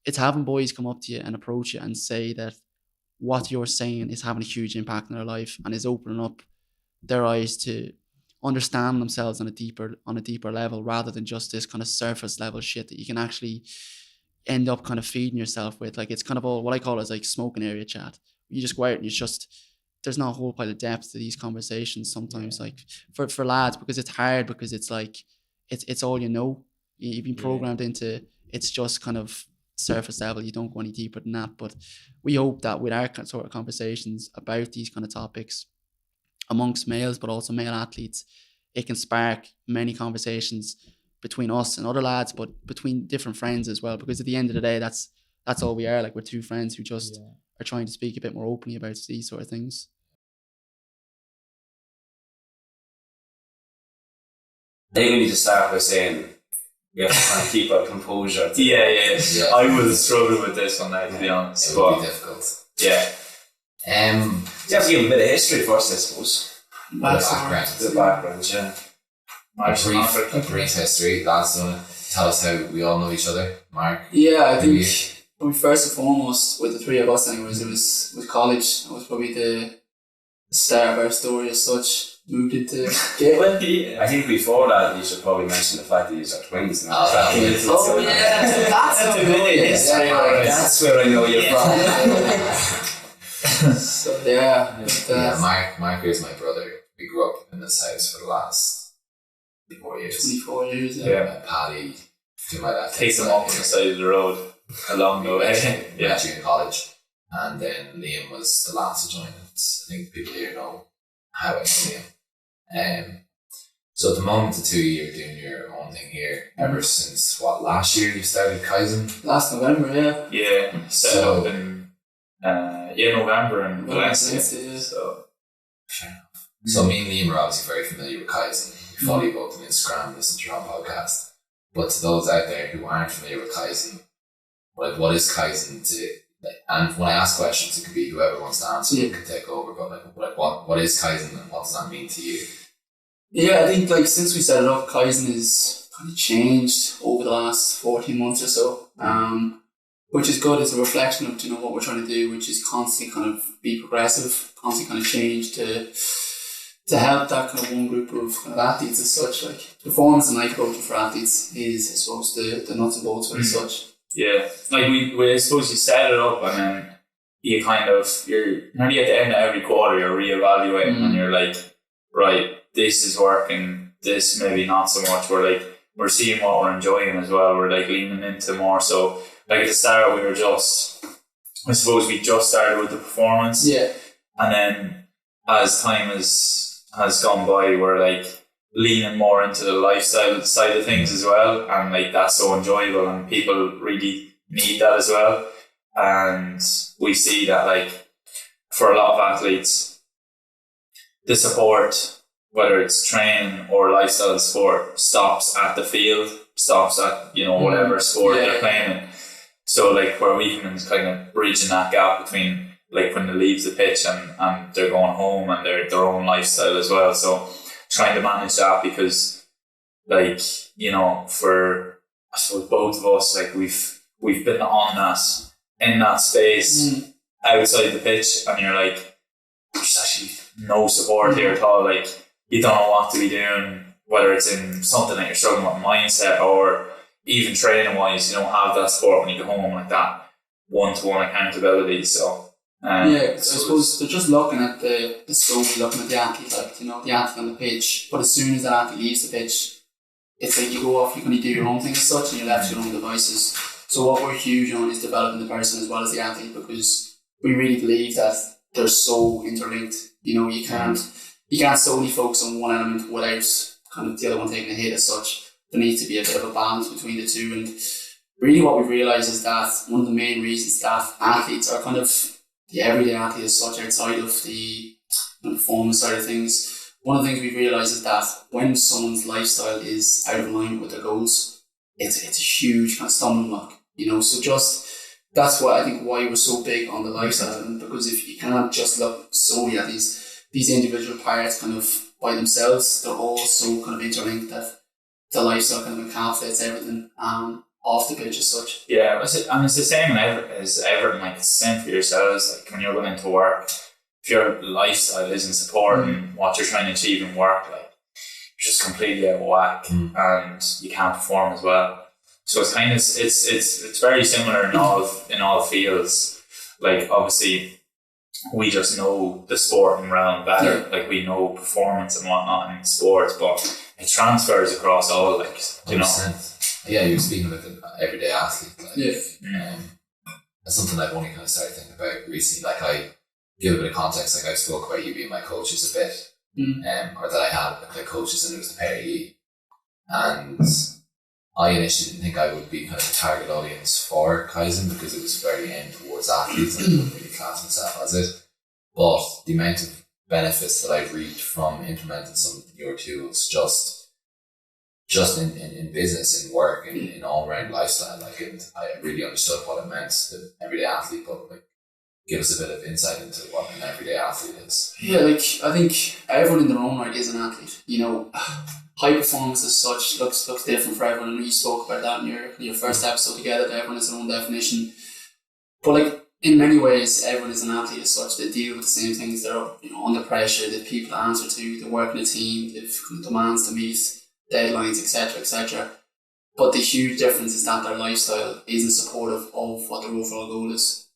it's having boys come up to you and approach you and say that what you're saying is having a huge impact in their life and is opening up their eyes to understand themselves on a deeper level, rather than just this kind of surface level shit that you can actually end up kind of feeding yourself with. Like, it's kind of all what I call is like smoking area chat. You just go out and you just, there's not a whole pile of depth to these conversations sometimes, like for lads, because it's hard, because it's like it's all you know. You've been programmed into, it's just kind of surface level. You don't go any deeper than that. But we hope that with our sort of conversations about these kind of topics amongst males, but also male athletes, it can spark many conversations between us and other lads, but between different friends as well. Because at the end of the day, that's all we are. Like, we're two friends who just are trying to speak a bit more openly about these sort of things. I think we need to start by saying we have to try and keep our composure. Yeah. I will struggle with this one now, to be honest. It would be difficult. Yeah. You have to give a bit of history first, I suppose. The background. The background, yeah. A brief history, lads. Tell us how we all know each other, Mark. Yeah, I think first and foremost, with the three of us anyways, it was with college. That was probably the start of our story as such. Moved into Gateway. I think before that, you should probably mention the fact that you are twins. That's That's where I know you're from. So Mark is my brother. We grew up in this house for the last 24 years. Yeah. Paddy, to my left. Takes them off on the side of the road along the way. We met you in college, and then Liam was the last to join us. I think people here know how I know Liam. So at the moment, the two of you are doing your own thing here ever since last year you started Kaizen? Last November, Yeah, set up in November in Valencia. So fair enough. So me and Liam are obviously very familiar with Kaizen. We follow you both on Instagram, listen to your own podcast. But to those out there who aren't familiar with Kaizen, like, what is Kaizen and when I ask questions, it could be whoever wants to answer, you can take over, but like what is Kaizen and what does that mean to you? Yeah, I think like since we set it up, Kaizen has kind of changed over the last 14 months or so, which is good. It's a reflection of, what we're trying to do, which is constantly kind of be progressive, constantly kind of change to help that kind of one group of kind of athletes as such. Like, performance and life coaching for athletes is, I suppose, the nuts and bolts of it as such. Yeah, like we suppose you set it up and then you're nearly at the end of every quarter you're reevaluating and you're like, right, this is working, this maybe not so much. We're seeing what we're enjoying as well. We're like leaning into more. So like at the start we just started with the performance. Yeah. And then as time has gone by, we're like leaning more into the lifestyle side of things as well, and like that's so enjoyable and people really need that as well. And we see that like for a lot of athletes, the support, whether it's training or lifestyle sport, stops at the field, stops at whatever sport they're playing in. So like where we come in is kind of bridging that gap between like when they leave the pitch and they're going home and their own lifestyle as well. So trying to manage that, because like, for I suppose both of us, like we've been on that, in that space outside the pitch, and you're like, there's actually no support here at all. Like, you don't know what to be doing, whether it's in something that you're struggling with mindset or even training wise. You don't have that support when you go home, like that one-to-one accountability. So I suppose they're just looking at the scope, looking at the athlete, like, the athlete on the pitch. But as soon as that athlete leaves the pitch, it's like you go off, you can do your own thing as such, and you're left to your own devices. So what we're huge on is developing the person as well as the athlete, because we really believe that they're so interlinked. You can't solely focus on one element without kind of the other one taking a hit as such. There needs to be a bit of a balance between the two. And really what we've realised is that one of the main reasons that athletes are kind of the everyday athlete as such, outside of the performance side of things, one of the things we've realised is that when someone's lifestyle is out of line with their goals, it's a huge kind of stumbling block, so just that's why we're so big on the lifestyle, because if you can't just look solely at these individual parts kind of by themselves, they're all so kind of interlinked that the lifestyle kind of encapsulates everything. off the pitch as such. Yeah, and it's the same as everything. Like, it's the same for yourselves. Like, when you're going into work, if your lifestyle isn't supporting what you're trying to achieve in work, like, you're just completely out of whack, and you can't perform as well. So it's kind of it's very similar in all fields. Like, obviously, we just know the sporting realm better. Yeah. Like, we know performance and whatnot in sports, but it transfers across all. Like, you know. 100%. Yeah, you're speaking with an everyday athlete. Like, Yeah. That's something I've only kind of started thinking about recently. Like, I give a bit of context. Like, I spoke about you being my coaches a bit, or that I had like coaches, and it was the pair of you. And I initially didn't think I would be kind of the target audience for Kaizen because it was very aimed towards athletes, and I wouldn't really class myself as it. But the amount of benefits that I've reaped from implementing some of your tools, just in business, in work, in all round lifestyle, like, and I really understood what it meant to the everyday athlete. But like, give us a bit of insight into what an everyday athlete is. Yeah, like, I think everyone in their own right is an athlete. You know, high performance as such looks different for everyone. And you spoke about that in your first episode together, that everyone has their own definition. But like, in many ways, everyone is an athlete as such. They deal with the same things. They're, under pressure. They have people to answer to. They work in a team. They have demands to meet, deadlines, etc., etc. But the huge difference is that their lifestyle isn't supportive of what their overall goal is.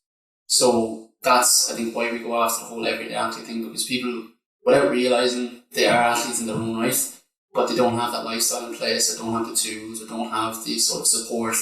So that's, I think, why we go after the whole everyday athlete thing, because people, without realising, they are athletes in their own right, but they don't have that lifestyle in place, or don't have the tools, or don't have the sort of support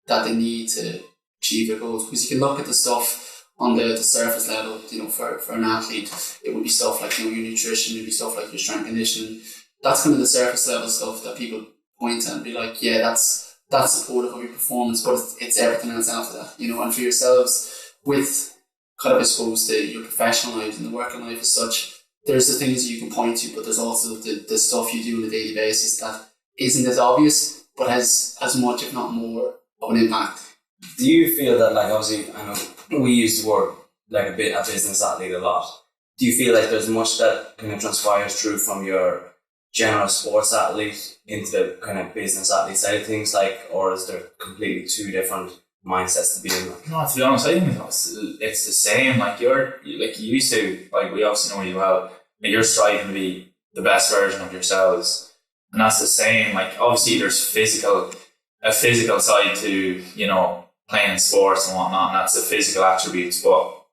that they need to achieve their goals. Because you can look at the stuff on the surface level, for an athlete, it would be stuff like, your nutrition, it would be stuff like your strength and conditioning. That's kind of the surface level stuff that people point at and be like, yeah, that's supportive of your performance, but it's everything else after that, and for yourselves, with kind of, I suppose, your professional lives and the working life as such, there's the things you can point to, but there's also the stuff you do on a daily basis that isn't as obvious, but has as much, if not more, of an impact. Do you feel that, like, obviously, I know we use the word, like, a business athlete a lot. Do you feel like there's much that kind of transpires through from your general sports athlete into the kind of business athlete side of things, like, or is there completely two different mindsets to be in? No, to be honest, I think it's the same. Like, you used to, like, we obviously know you well, like, you're striving to be the best version of yourselves, and that's the same. Like, obviously there's a physical side to, playing sports and whatnot, and that's the physical attributes, but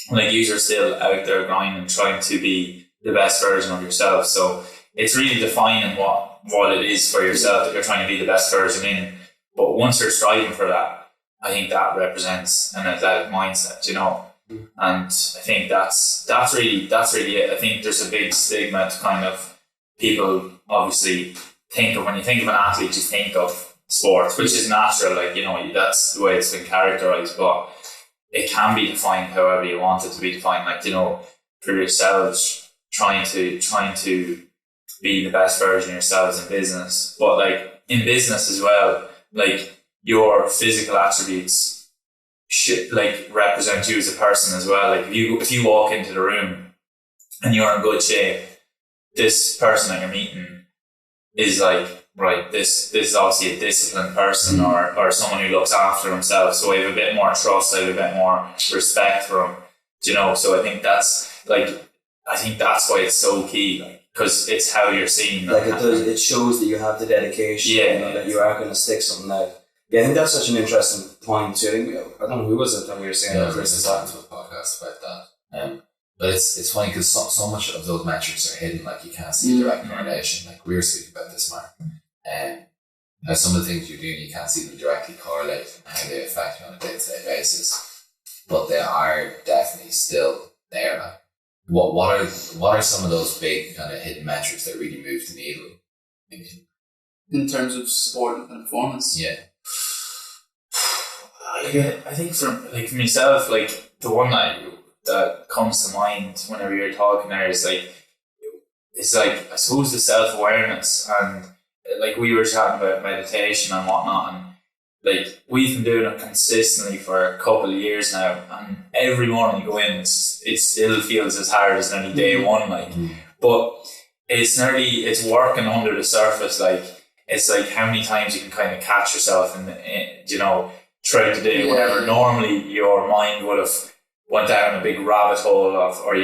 like, you are still out there grinding, trying to be the best version of yourself. So it's really defining what it is for yourself that you're trying to be the best version in. But once you're striving for that, I think that represents an athletic mindset, and I think that's really it. I think there's a big stigma to kind of people obviously think of, when you think of an athlete, you think of sports, which is natural, like, that's the way it's been characterized, but it can be defined however you want it to be defined. Like, for yourselves, trying to be the best version of yourselves in business, but like in business as well, like, your physical attributes should, like, represent you as a person as well. Like, if you walk into the room and you're in good shape, this person that you're meeting is like, right, this is obviously a disciplined person, or someone who looks after himself. So I have a bit more trust, I have a bit more respect for him. So I think that's why it's so key, like, because it's how you're seen. Like, it shows that you have the dedication, that you are going to stick something out. Yeah, I think that's such an interesting point too. I think I don't know, who was it that we were saying? Yeah, I was listening to a podcast about that. But it's funny because so much of those metrics are hidden. Like, you can't see direct correlation. Like, we were speaking about this, Mark. Now, some of the things you're doing, you can't see them directly correlate and how they affect you on a day-to-day basis. But they are definitely still there. Like, what are some of those big kind of hidden metrics that really move the needle? In terms of sport and performance? Yeah. I think for myself, like, the one that comes to mind whenever you're talking there is like, I suppose the self-awareness, and like, we were chatting about meditation and whatnot, and like, we've been doing it consistently for a couple of years now, and every morning you go in, it still feels as hard as nearly day one, like, but it's working under the surface. Like, it's like how many times you can kind of catch yourself throughout the day, whatever. Normally your mind would have went down a big rabbit hole or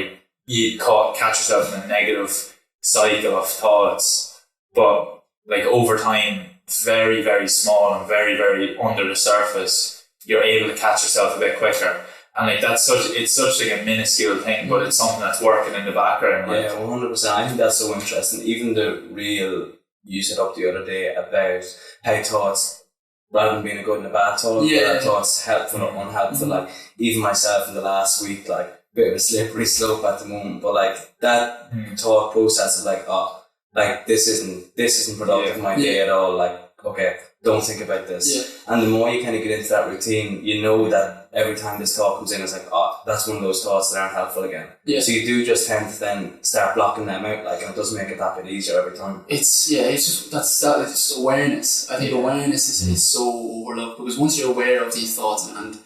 you'd catch yourself in a negative cycle of thoughts. But like over time, very, very small and very, very under the surface, you're able to catch yourself a bit quicker. And like it's such like a minuscule thing, but it's something that's working in the background. Like. Yeah, 100%. I think that's so interesting. Even the real, you said up the other day about how thoughts, rather than being a good and a bad thought, thoughts helpful or unhelpful. Like even myself in the last week, like bit of a slippery slope at the moment, but like that thought process of like, oh, like this isn't productive in my day at all. Like, okay, don't think about this. Yeah. And the more you kind of get into that routine, you know that every time this thought comes in, it's like, oh, that's one of those thoughts that aren't helpful again. Yeah. So you do just tend to then start blocking them out, like, and it does make it that bit easier every time. It's just awareness. I think awareness is so overlooked, because once you're aware of these thoughts and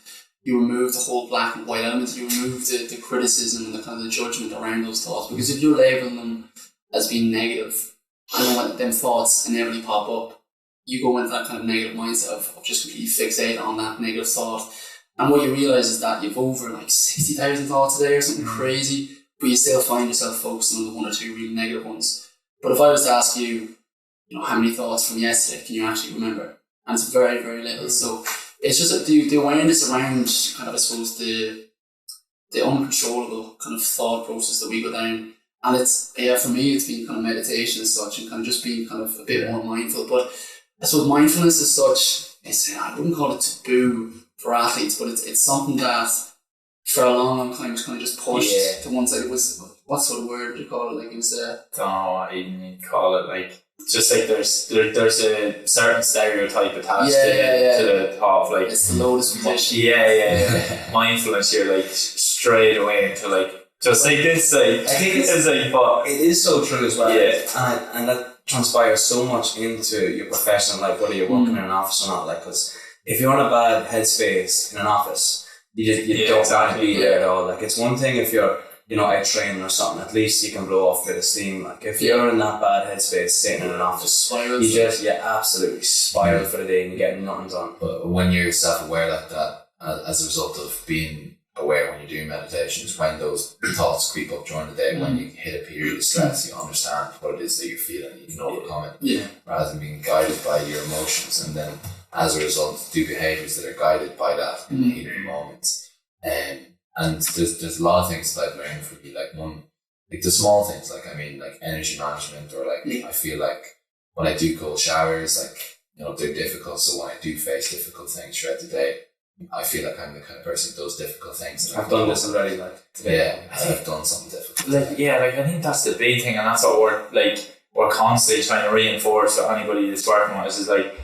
you remove the whole black and white element, you remove the criticism and the kind of the judgment around those thoughts, because if you're labeling them as being negative, and then when them thoughts inevitably pop up, you go into that kind of negative mindset of just completely fixated on that negative thought. And what you realise is that you've over like 60,000 thoughts a day or something crazy, but you still find yourself focusing on the one or two really negative ones. But if I was to ask you, how many thoughts from yesterday can you actually remember? And it's very, very little. So it's just the awareness around kind of, I suppose, the uncontrollable kind of thought process that we go down. And it's, for me, it's been kind of meditation as such, and kind of just being kind of a bit more mindful. But I suppose mindfulness as such, I wouldn't call it taboo for athletes, but it's something that for a long time was kind of just pushed to one side. It was, what sort of word would you call it? Like it was don't know what you'd call it. Like just like there's a certain stereotype attached to the thought of like it's the lotus position. Yeah. Mindfulness, you're like straight away into like just like this. Like I think it's like, but it is so true as well. Yeah. And that transpires so much into your profession, like whether you're working in an office or not. Like, because if you're in a bad headspace in an office, you don't want to be there at all. Like, it's one thing if you're, out training or something, at least you can blow off a bit of steam. Like, if you're in that bad headspace sitting in an office, you absolutely spiral for the day and you get nothing done. But when you're self-aware like that, as a result of being aware when you're doing meditations, when those thoughts creep up during the day, when you hit a period of stress, you understand what it is that you're feeling, you can overcome it, rather than being guided by your emotions, and then as a result do behaviours that are guided by that in the heat of the moments. And there's a lot of things that I've learned from you, like the small things, like energy management, or like I feel like when I do cold showers, like they're difficult, so when I do face difficult things throughout the day, I feel like I'm the kind of person who does difficult things. I've done this already, I've done something difficult. I think that's the big thing, and that's what we're constantly trying to reinforce to anybody that's working with us, is like,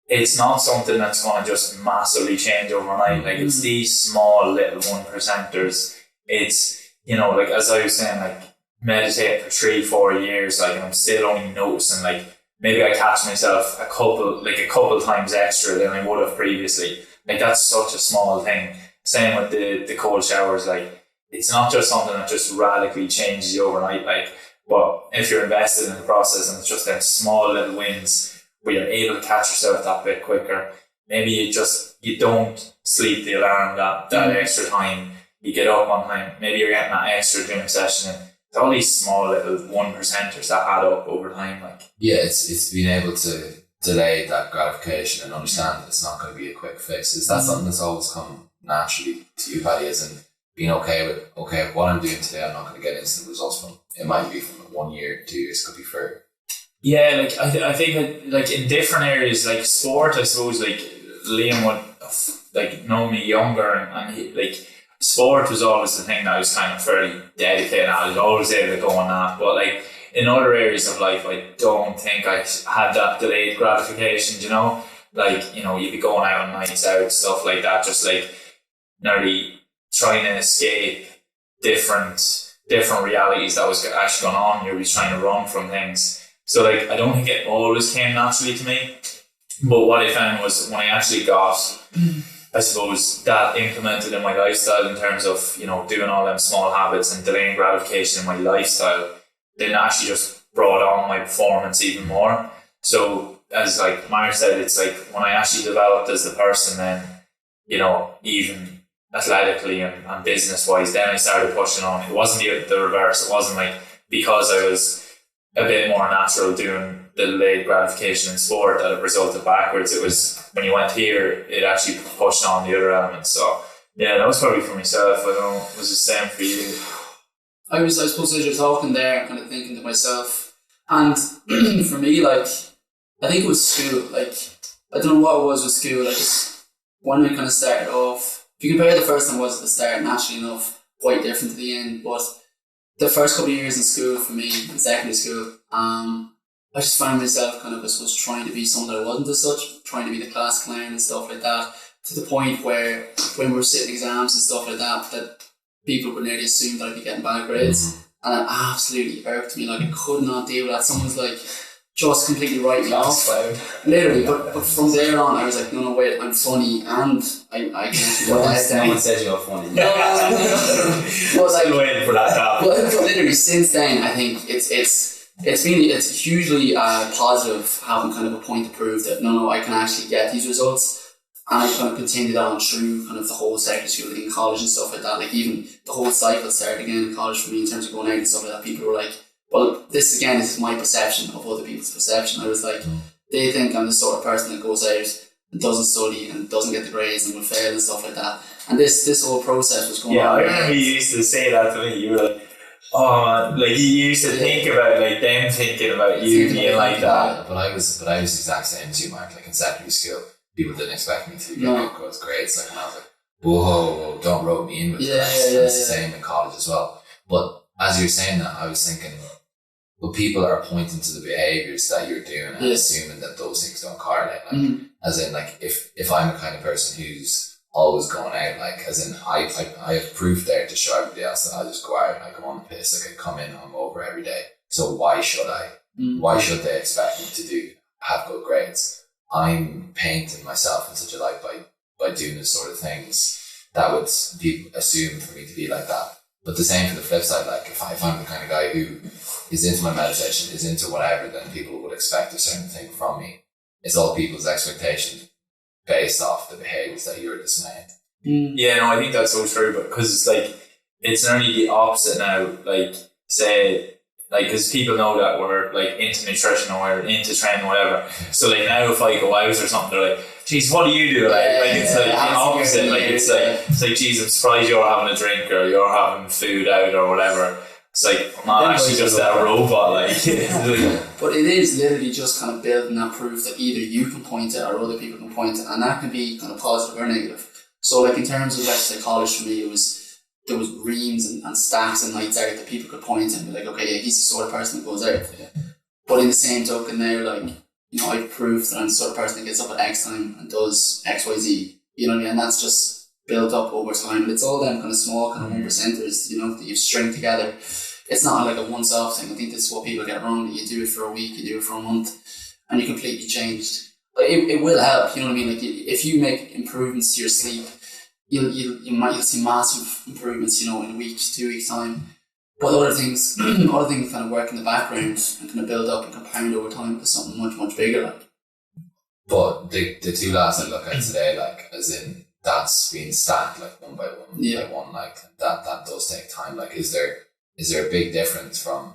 it's not something that's going to just massively change overnight. Like, it's these small little 1%ers. It's, like as I was saying, like meditate for 3-4 years, like, and I'm still only noticing, like, maybe I catch myself a couple times extra than I would have previously. Like, that's such a small thing. Same with the cold showers. Like, it's not just something that just radically changes you overnight. Like, but if you're invested in the process, and it's just them small little wins where you're able to catch yourself that bit quicker. Maybe you don't sleep the alarm that extra time. You get up on time. Maybe you're getting that extra gym session. And it's all these small little 1%ers that add up over time. Like, it's being able to delay that gratification and understand that it's not going to be a quick fix. Is that something that's always come naturally to you, Paddy, as in being okay with what I'm doing today, I'm not going to get instant results from. It might be from 1 year, 2 years, could be further. Yeah, like I think that, like, in different areas, like sport, I suppose, like Liam would know me younger, and he, like, sport was always the thing that I was kind of fairly dedicated at. I was always able to go on that, but like in other areas of life, I don't think I had that delayed gratification. Like, you'd be going out on nights out, stuff like that, just like nearly trying to escape different realities that was actually going on. You're just trying to run from things. So, like, I don't think it always came naturally to me. But what I found was when I actually got, I suppose, that implemented in my lifestyle in terms of, doing all them small habits and delaying gratification in my lifestyle, then actually just brought on my performance even more. So as like Mark said, it's like when I actually developed as the person, then, you know, even athletically and business wise, then I started pushing on. It wasn't the reverse. It wasn't like because I was a bit more natural doing the delayed gratification in sport that it resulted backwards. It was when you went here, it actually pushed on the other elements. So yeah, that was probably for myself. I don't know, was the same for you? I suppose as you're talking there, I'm kind of thinking to myself, and for me, like, I think it was school. Like, I don't know what it was with school. Like, just when we kind of started off, if you compare the first time was at the start, naturally enough, quite different to the end. But the first couple of years in school for me, in secondary school, I just found myself kind of, I suppose, trying to be someone that I wasn't as such, trying to be the class clown and stuff like that, to the point where when we were sitting exams and stuff like that, that people would nearly assume that I'd be getting bad grades. And it absolutely irked me. Like, I could not deal with that. Someone's like, just completely write me off. Literally. But from there on, I was like, no, wait, I'm funny and I can actually Well, someone says you're funny. No. But like, waiting for that. but literally, since then, I think it's hugely positive having kind of a point to prove that no, I can actually get these results. And I kind of continued on through kind of the whole secondary school, in college and stuff like that. Like, even the whole cycle started again in college for me in terms of going out and stuff like that. People were like, well, this is my perception of other people's perception. I was like, they think I'm the sort of person that goes out and doesn't study and doesn't get the grades and will fail and stuff like that. And this whole process was going on. Yeah, I remember you used to say that to me. You were like, oh, like you used to think about like them thinking about you being like that. But I was the exact same too, Mark. Like in secondary school, people didn't expect me to get good grades. Like, and I was like, whoa, don't rope me in with that. And it's the same in college as well. But as you were saying that, I was thinking, well, people are pointing to the behaviours that you're doing and assuming that those things don't correlate. Like, as in, like, if I'm the kind of person who's always going out, like, as in, I have proof there to show everybody else that I just go out, like, I'm on the piss, like, I come in, I'm over every day. So why should I? Why should they expect me to have good grades? I'm painting myself in such a light by doing the sort of things that would people assume for me to be like that. But the same for the flip side, like if I'm the kind of guy who is into my meditation, is into whatever, then people would expect a certain thing from me. It's all people's expectations based off the behaviours that you're displaying. Yeah, no, I think that's so true, but because it's like, it's nearly the opposite now. Like, say, like, because people know that we're like into nutrition or we're into training or whatever. So like now if I go out or something, they're like, geez, what do you do? Like it's like the opposite. Like it's like, geez, I'm surprised you're having a drink or you're having food out or whatever. It's like, I'm not actually just that robot. Like, but it is literally just kind of building that proof that either you can point it or other people can point it, and that can be kind of positive or negative. So like in terms of, let's say, college for me, there was reams and stacks and nights out that people could point and be like, okay, yeah, he's the sort of person that goes out. But in the same token there, like, you know, I've proved that I'm the sort of person that gets up at X time and does X, Y, Z. You know what I mean? And that's just built up over time. And it's all them kind of small kind of 1%ers, you know, that you string together. It's not like a once-off thing. I think that's what people get wrong, that you do it for a week, you do it for a month, and you're completely changed. But it will help, you know what I mean? Like, if you make improvements to your sleep, you'll see massive improvements, you know, in a week, 2 weeks time. But other things kind of work in the background and kind of build up and compound over time to something much, much bigger. Like. But the two lads I look at today, like, as in, that's being stacked like one by one, like that does take time. Like, is there a big difference from,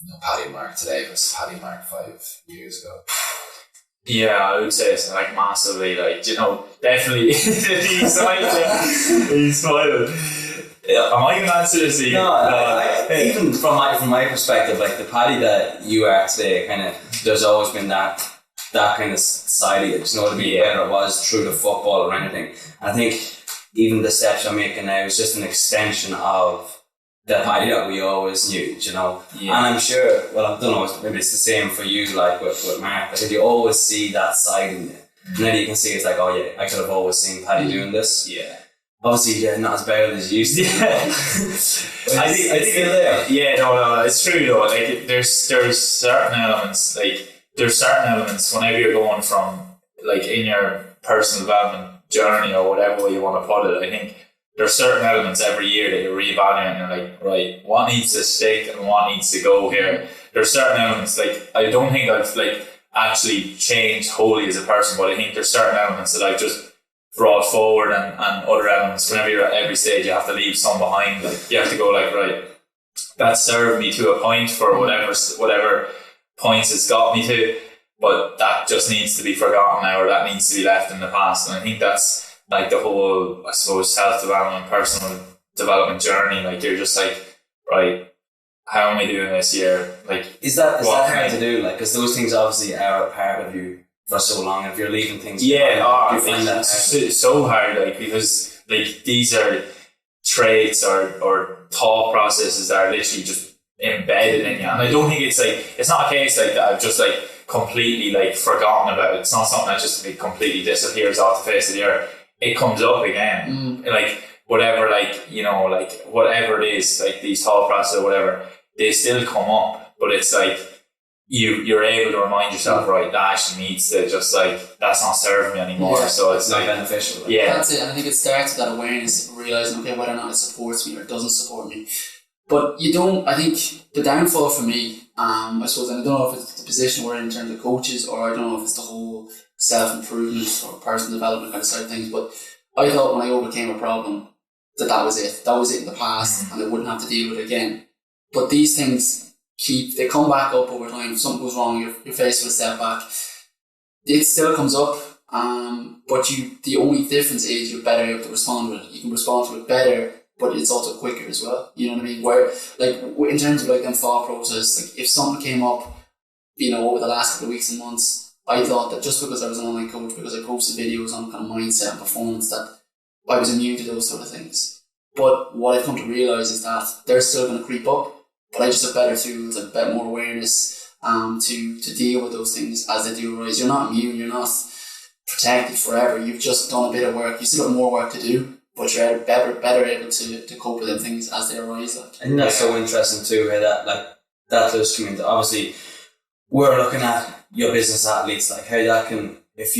you know, Paddy and Mark today versus Paddy and Mark 5 years ago? Yeah, I would say it's like massively, like, you know, definitely. He's smiling. Am I going to answer this? No, even from my perspective, like the Paddy that you are today, kind of, there's always been that kind of side of it, you know what I mean? Whether it was through the football or anything. I think even the steps I'm making now is just an extension of the Paddy that we always knew, you know. Yeah. And I'm sure, well, I don't know, maybe it's the same for you, like with Mark. Like, you always see that side in you, and then you can see it's like, oh yeah, I could have always seen Paddy doing this. Yeah. Obviously, yeah, not as bad as you used to. Yeah. I think there. Yeah, no, it's true though. Like, there's certain elements, whenever you're going from, like, in your personal development journey or whatever way you want to put it. I think there's certain elements every year that you're reevaluating and you're like, right, what needs to stick and what needs to go here. There's certain elements, like, I don't think I've, like, actually changed wholly as a person, but I think there's certain elements that I've just brought forward, and other elements. Whenever you're at every stage, you have to leave some behind. Like, you have to go like, right, that served me to a point for whatever points it's got me to, but that just needs to be forgotten now, or that needs to be left in the past. And I think that's like the whole, I suppose, self-development, personal development journey. Like, you're just like, right, how am I doing this year? Like, is that hard to do? Like, because those things obviously are a part of you for so long. If you're leaving things, I find that so hard. Like, because like these are traits or thought processes that are literally just embedded in you. And I don't think it's not a case like that I've just like completely like forgotten about it. It's not something that just like completely disappears off the face of the earth. It comes up again. Like, whatever, like, you know, like whatever it is, like these thought processes or whatever, they still come up, but it's like you're able to remind yourself, right, that actually needs to just like, that's not serving me anymore. So it's not like beneficial. Like. Yeah, that's it. And I think it starts with that awareness, realizing, okay, whether or not it supports me or doesn't support me. But you don't, I think the downfall for me, I suppose, and I don't know if it's the position we're in terms of coaches, or I don't know if it's the whole self-improvement or personal development kind of side of things, but I thought when I overcame a problem that was it. That was it in the past, and I wouldn't have to deal with it again. But these things they come back up over time. If something goes wrong, you're faced with a setback. It still comes up, but the only difference is you're better able to respond to it. You can respond to it better, but it's also quicker as well. You know what I mean? Where, like, in terms of like them thought process, like if something came up, you know, over the last couple of weeks and months, I thought that just because I was an online coach, because I posted videos on kind of mindset and performance, that I was immune to those sort of things. But what I've come to realise is that they're still going to creep up, but I just have better tools, a bit more awareness to deal with those things as they do arise. You're not immune, you're not protected forever. You've just done a bit of work. You still have more work to do, but you're better able to cope with them things as they arise. Like. I think that's so interesting too, how that does come into, obviously we're looking at your business athletes, like how that can, if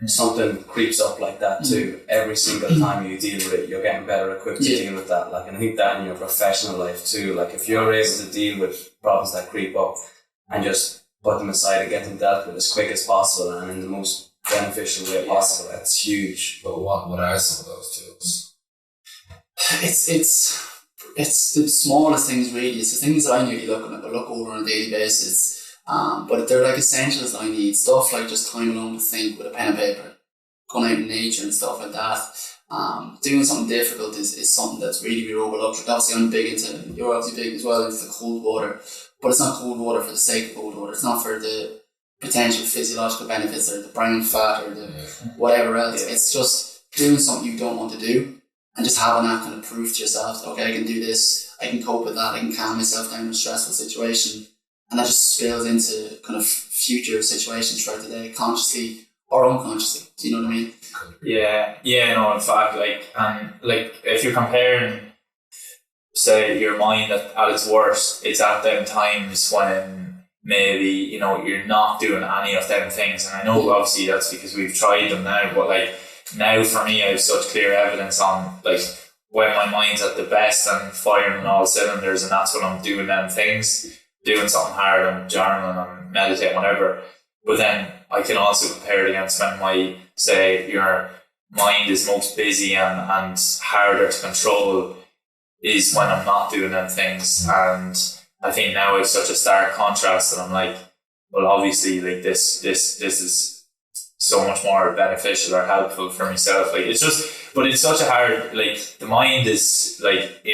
something creeps up like that too, every single time you deal with it, you're getting better equipped to deal with that. Like, and I think that in your professional life too, like if you're able to deal with problems that creep up and just put them aside and get them dealt with as quick as possible and in the most beneficial way possible, that's huge. But what are some of those tools? It's the smallest things really. It's the things that I nearly look over on a daily basis. But they're like essentials that I need. Stuff like just time alone to think with a pen and paper, going out in nature and stuff like that. Doing something difficult is something that's really overlooked. Obviously I'm big into, you're obviously big as well, into the cold water, but it's not cold water for the sake of cold water. It's not for the potential physiological benefits or the brown fat or the whatever else. It's just doing something you don't want to do and just having that kind of proof to yourself that, okay, I can do this, I can cope with that, I can calm myself down in a stressful situation. And that just spills into kind of future situations throughout the day, consciously or unconsciously. Do you know what I mean? Yeah, no, in fact, if you're comparing, say, your mind at its worst, it's at them times when maybe, you know, you're not doing any of them things. And I know obviously that's because we've tried them now, but like now for me, I have such clear evidence on like when my mind's at the best and firing on all cylinders, and that's when I'm doing them things. Doing something hard, I'm journaling, I'm meditating, whatever. But then I can also compare it against when your mind is most busy and harder to control is when I'm not doing them things. And I think now it's such a stark contrast that I'm like, well, obviously, like this is so much more beneficial or helpful for myself. Like, it's just, but it's such a hard, like, the mind is like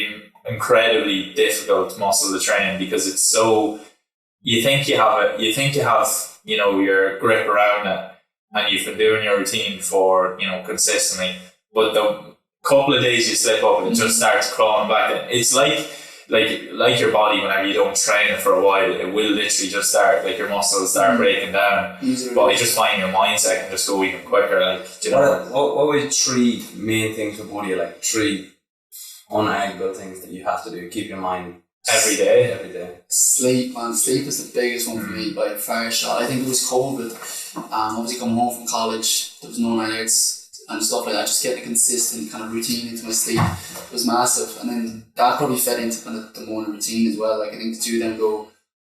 incredibly difficult muscle to train because it's so, you think you have, you know, your grip around it and you've been doing your routine for, you know, consistently, but the couple of days you slip up and it just starts crawling back. It's like your body, whenever you don't train it for a while, it will literally just start, like your muscles start breaking down. But I just find your mindset can just go even quicker. Like, do you know? What were 3 main things for body, like 3 unarguable things that you have to do, keep your mind every day? Sleep, man. Sleep is the biggest one for me by a far shot. I think it was COVID. Obviously coming home from college, there was no night outs and stuff like that. Just getting a consistent kind of routine into my sleep was massive, and then that probably fed into kind of the morning routine as well. Like, I think the two of them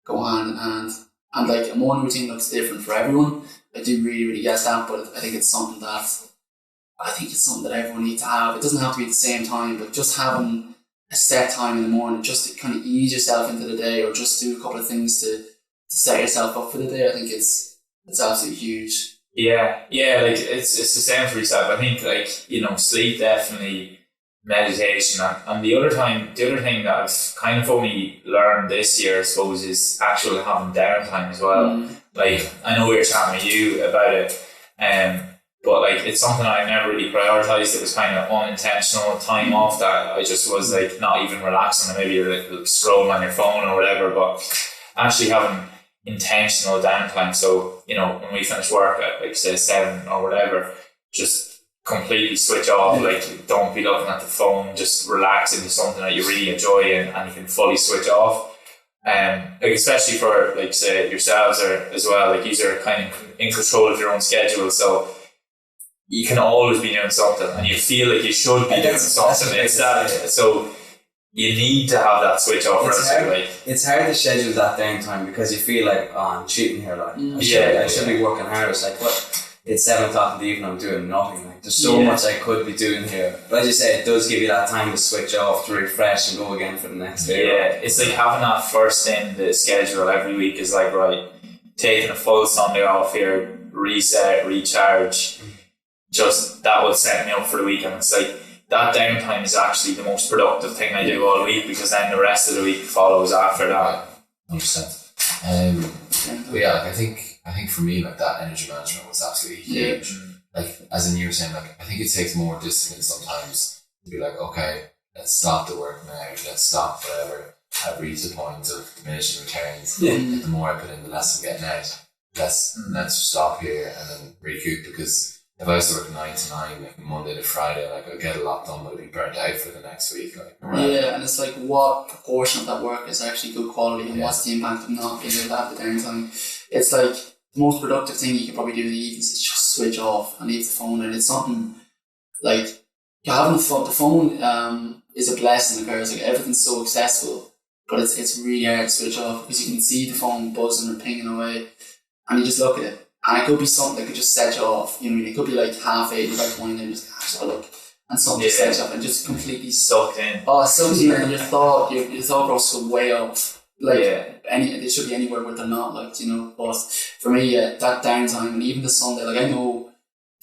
go hand in hand. And like a morning routine looks different for everyone. I do really, really get that, but I think it's something that everyone needs to have. It doesn't have to be at the same time, but just having a set time in the morning just to kind of ease yourself into the day, or just do a couple of things to set yourself up for the day. I think it's absolutely huge. Yeah, like it's the same for yourself. I think like, you know, sleep definitely, meditation, and the other thing that I've kind of only learned this year, I suppose, is actually having downtime as well. Like I know we were chatting with you about it, but like it's something I never really prioritized. It was kind of unintentional time off that I just was like not even relaxing, and maybe you're like scrolling on your phone or whatever, but actually having intentional downtime. So, you know, when we finish work at like say 7 or whatever, just completely switch off. Like don't be looking at the phone, just relax into something that you really enjoy, and you can fully switch off. Like especially for like say yourselves or as well, like you are kind of in control of your own schedule, so you can always be doing something and you feel like you should be doing something. It's that, so you need to have that switch off. It's hard to schedule that downtime because you feel like, oh, I'm cheating here, like I should be working hard. It's like, what? It's 7 o'clock in the evening, I'm doing nothing. Like there's so much I could be doing here. But as you say, it does give you that time to switch off, to refresh and go again for the next day. Yeah, it's like having that first in the schedule every week is like, right, taking a full Sunday off here, reset, recharge. Just that will set me up for the week, and it's like that downtime is actually the most productive thing I do all week, because then the rest of the week follows after that. 100%. But yeah, like, I think for me, like that energy management was absolutely huge. Like as in you were saying, like I think it takes more discipline sometimes to be like, okay, let's stop the work now, let's stop whatever. I've reached a point of diminishing returns. Like, the more I put in, the less I'm getting out. Let's stop here and then recoup, because if I was to work 9 to 9, like Monday to Friday, like I'll get a lot done, but I'll be burnt out for the next week. Like, and it's like what proportion of that work is actually good quality, and what's the impact of not being able to have the downtime. It's like the most productive thing you can probably do in the evenings is just switch off and leave the phone. And it's something like having the phone is a blessing, because like everything's so accessible, but it's really hard to switch off because you can see the phone buzzing or pinging away, and you just look at it. And it could be something that could just set you off. You know what I mean? It could be like 8:30, you're like winding, just have a look, and something just sets you off and just completely sucked in. Oh, it's so deep, and your thought process will way off. Like it should be anywhere where they're not, like, you know. But for me, that downtime, and even the Sunday, like I know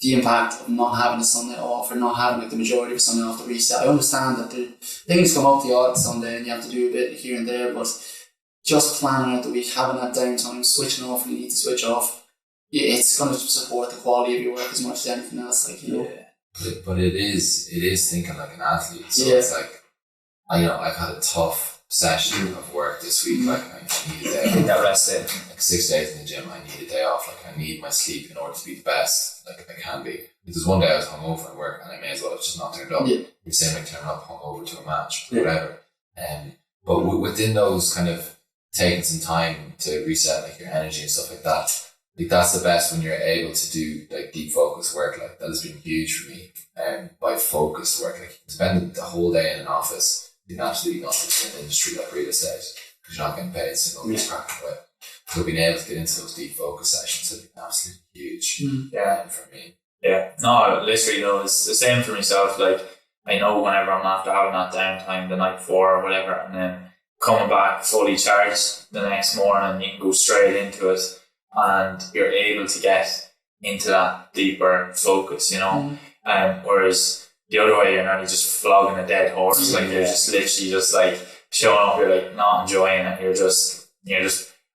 the impact of not having the Sunday off, or not having like the majority of Sunday off to reset. I understand that things come up the odd Sunday and you have to do a bit here and there, but just planning out the week, having that downtime, switching off when you need to switch off. Yeah, it's going to support the quality of your work as much as anything else, like, you know. But it is thinking like an athlete. So it's like, I've had a tough session of work this week. Like I need a day off. That rest day. Like 6 days in the gym, I need a day off. Like I need my sleep in order to be the best like I can be. Because one day I was hungover at work and I may as well have just not turned up. You're saying like turning up hungover to a match, whatever. But within those kind of taking some time to reset like your energy and stuff like that, like that's the best when you're able to do like deep focus work. Like that has been huge for me. By focused work, like spending the whole day in an office, doing absolutely nothing in an industry like real estate, because you're not getting paid, so nobody's cracking away. So being able to get into those deep focus sessions has been absolutely huge. For me. Yeah, no, literally though, it's the same for myself. Like I know whenever I'm after having that downtime the night before or whatever, and then coming back fully charged the next morning, you can go straight into it. And you're able to get into that deeper focus, you know. Whereas the other way, you're nearly just flogging a dead horse. Like you're just literally just like showing up. You're like not enjoying it. You're just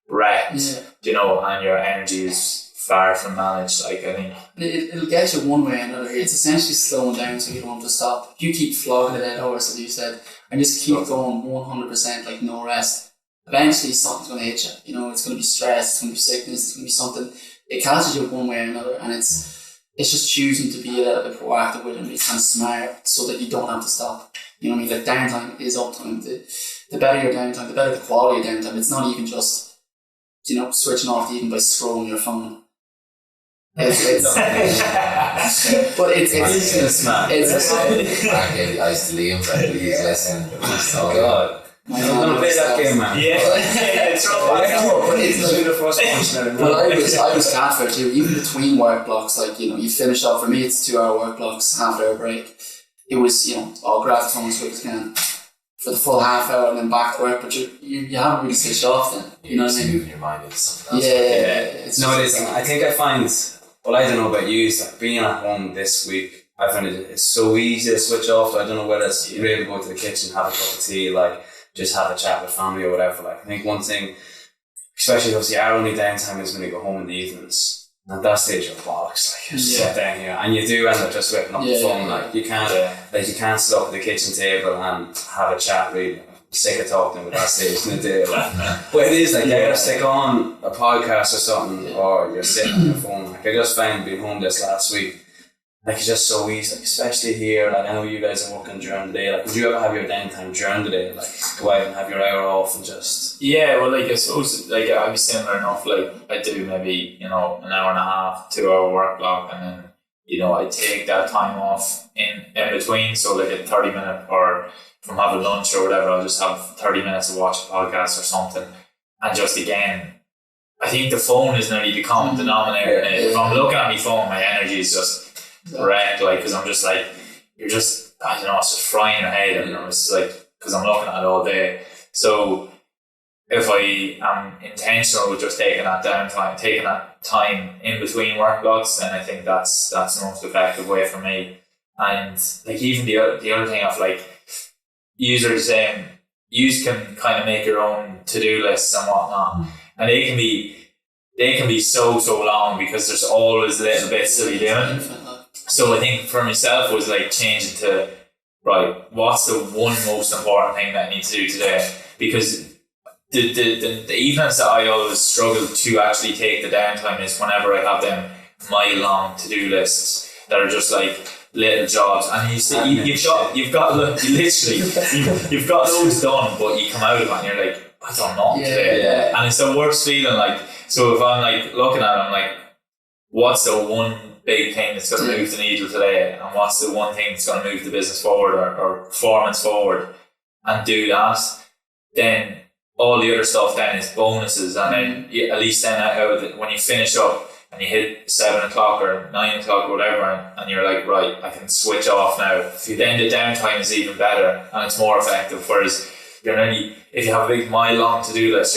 wrecked, you know. And your energy is far from managed. Like I think it'll get you one way or another. It's essentially slowing down so you don't have to stop. If you keep flogging a dead horse, as you said, and just keep going 100%, like no rest, eventually something's going to hit you. You know, it's going to be stress, it's going to be sickness, it's going to be something. It catches you one way or another, and it's just choosing to be a little bit proactive with it and be kind of smart so that you don't have to stop. You know what I mean? Like downtime is uptime. The better your downtime, the better the quality of downtime. It's not even just, you know, switching off even by scrolling your phone. But it's smart. I gave the ice to Liam, but he's listening. Oh God. My I'm gonna play that game, man. Throw back. But it's the first one. Well, I was glad for it too. Even between work blocks, like, you know, you finish up. For me, it's 2-hour work blocks, half-hour break. It was, you know, I'll grab the phone as quick as I can for the full half hour and then back to work. But you haven't really switched off then. You know what I mean? Moving your mind into something else. Yeah. It is. I think I find, well, I don't know about you, it's like being at home this week, I find it's so easy to switch off. I don't know whether it's you're able to go to the kitchen, have a cup of tea, like just have a chat with family or whatever. Like I think one thing, especially because our only downtime is when you go home in the evenings. At that stage, you're bollocks. Like you sit down here, and you do end up just whipping up the phone. Like you can't, you can't sit up at the kitchen table and have a chat. Really, I'm sick of talking with that stage in the day. Like, but it is like you gotta stick on a podcast or something, or you're sitting on your phone. Like I just found being home this last week. Like it's just so easy, like especially here. Like I know you guys are working during the day. Like would you ever have your downtime during the day? Like go out and have your hour off and just Well, like I suppose, like I'd be similar enough. Like I do maybe, you know, an hour and a half, 2-hour work block, and then, you know, I take that time off in between. So like a 30-minute, or from having lunch or whatever, I'll just have 30 minutes to watch a podcast or something. And just again, I think the phone is nearly the common denominator. If I'm looking at my phone, my energy is just wrecked, like, because I'm just like, you're just, I don't know, it's just frying your head, and it's like, because I'm looking at it all day. So if I am intentional with just taking that downtime, taking that time in between work blocks, then I think that's the most effective way for me. And like even the other thing of like, you are saying, you can kind of make your own to-do lists and whatnot, and they can be so long, because there's always little bits to be doing. So I think for myself it was like changing to, right, what's the one most important thing that I need to do today? Because the evenings that I always struggle to actually take the downtime is whenever I have them mile-long to-do lists that are just like little jobs, and you see you've got loads done, but you come out of it and you're like, I don't know today, and it's the worst feeling. Like, so if I'm like looking at it, I'm like, what's the one big thing that's going to move the needle today, and what's the one thing that's going to move the business forward or performance forward, and do that. Then all the other stuff then is bonuses, and then at least then when you finish up and you hit 7 o'clock or 9 o'clock or whatever, and you're like, right, I can switch off now. Then the downtime is even better and it's more effective. Whereas if you have a big mile-long to-do list,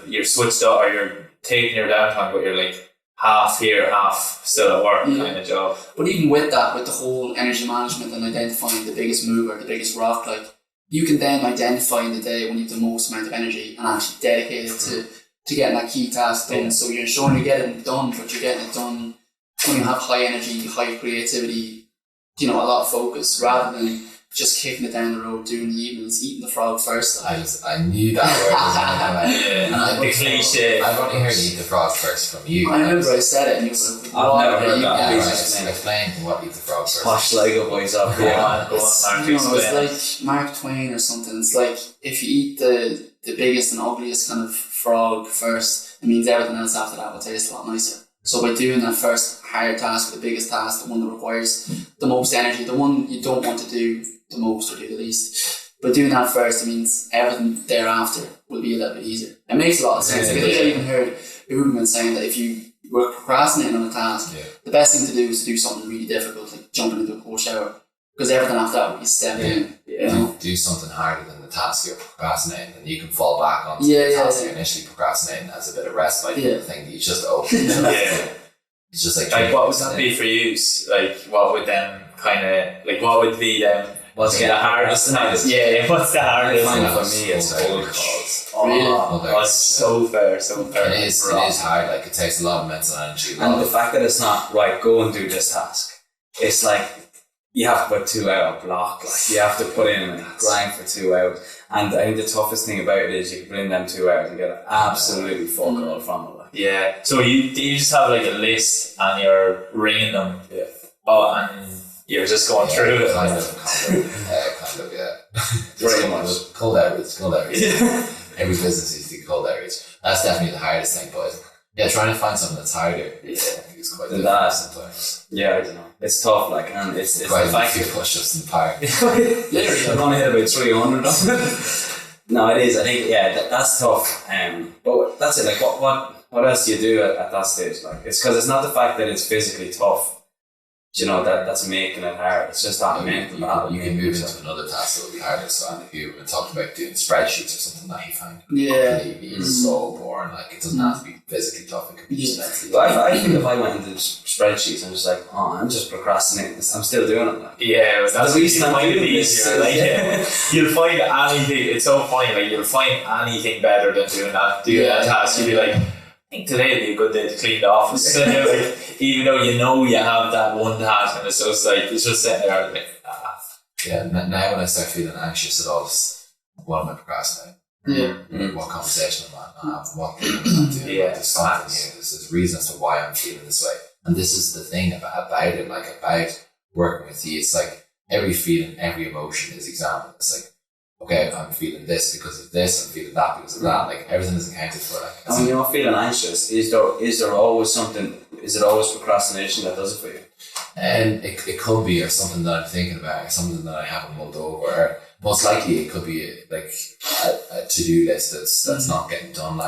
you're switched off, or you're taking your downtime, but you're like half here, half still at work kind of job. But even with that, with the whole energy management and identifying the biggest mover, the biggest rock, like, you can then identify in the day when you have the most amount of energy and actually dedicate it to getting that key task done. So you're ensuring you're getting it done, but you're getting it done when you have high energy, high creativity, a lot of focus, rather than just kicking it down the road during the evenings, eating the frog first. I knew that word was going to come out. The cliche. I've only heard eat the frog first from you. I remember I said it and you were like, I've never heard that. Please explain what eat the frog first. Posh Lego boys up here. Go on, Mark, it's like Mark Twain or something. It's like, if you eat the biggest and ugliest kind of frog first, it means everything else after that will taste a lot nicer. So by doing that first hard task, the biggest task, the one that requires the most energy, the one you don't want to do the most or do the least, but doing that first, it means everything thereafter will be a little bit easier. It makes a lot of sense. I even heard Ruben saying that if you were procrastinating on a task, the best thing to do is to do something really difficult, like jumping into a cold shower, because everything after that will be step in. Do something harder than the task you're procrastinating, and you can fall back on the task you're initially procrastinating as a bit of respite from the thing that you just opened. It's just like what would that be for you? Like, what would them kind of, like, what would be them? What's the hardest task? Yeah, what's the hardest? For me, it's cold calls. That's so fair. It is hard. Like, it takes a lot of mental energy. And the fact that it's not, right, go and do this task. It's like, you have to put 2 hour block. Like, you have to put in and grind for 2 hours. And I think the toughest thing about it is you can put in them 2 hours and get absolutely fuck all from it. Like. Yeah. So you just have like a list and you're ringing them. Yeah. Oh, and you're just going through it. Kind of, yeah. Pretty much. Cold outreach. Every business needs to do cold outreach. That's definitely the hardest thing, but trying to find something that's harder. I think it's quite difficult sometimes. Yeah, I don't know. It's tough, like, and it's quite the fact a few push-ups in the park. Literally, I've only hit about 300 of them. No, it is. I think that's tough. But that's it. Like what else do you do at that stage? Like it's because it's not the fact that it's physically tough. You know that's making it hard. It's just that mental. You can move into another task that will be harder. So, and if you were talking about doing spreadsheets or something that you find completely so boring, like it doesn't have to be physically tough. It can be just mentally. But I think if I went into spreadsheets, I'm just like, I'm just procrastinating. I'm still doing it. Like. Yeah, that's the reason I'm doing easier. Like, you'll find anything. It's so funny. Like you'll find anything better than doing that task. You'll be like, I think today would be a good day to clean the office. Like, even though you have that one task, and it's just sitting there like, Yeah, now when I start feeling anxious at all, what am I procrastinating? What conversation am I having? What thing am I not doing? There's something here. There's a reason as to why I'm feeling this way. And this is the thing about it, like about working with you. It's like every feeling, every emotion is examined. It's like, okay, I'm feeling this because of this, I'm feeling that because of that. Like everything is accounted for. Like, and when you're feeling anxious, is there always something? Is it always procrastination that does it for you? And it could be, or something that I'm thinking about, or something that I haven't mulled over. Or most likely, it could be like a to-do list that's not getting done.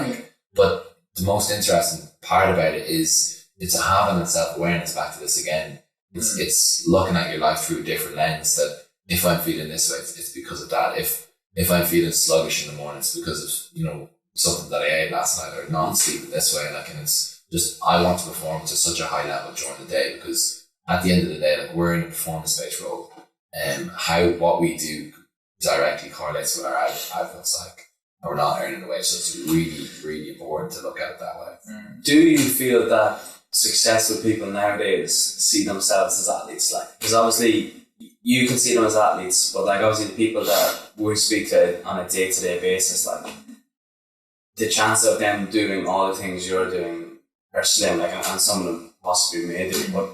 But the most interesting part about it is it's a having and self-awareness. Back to this again. It's looking at your life through a different lens. That if I'm feeling this way, it's because of that. If I'm feeling sluggish in the morning, it's because of something that I ate last night, or not sleeping this way. Like, and it's just I want to perform to such a high level during the day, because at the end of the day, like, we're in a performance-based role, and what we do directly correlates with our output cycle. And we're not earning a wage, so it's really, really important to look at it that way. Do you feel that successful people nowadays see themselves as athletes? Like, because obviously you can see them as athletes, but like obviously the people that we speak to on a day-to-day basis, like the chance of them doing all the things you're doing are slim. Like, and some of them possibly may do, but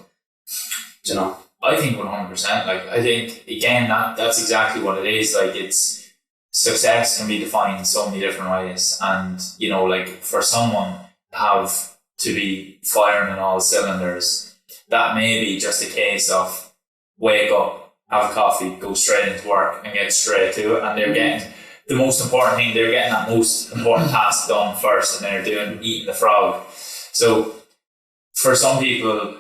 you know. I think 100%. Like, I think again that's exactly what it is. Like, it's success can be defined in so many different ways, and like for someone to have to be firing on all cylinders, that may be just a case of wake up, have a coffee, go straight into work and get straight to it, and they're getting the most important thing, they're getting that most important task done first, and they're eating the frog. So for some people,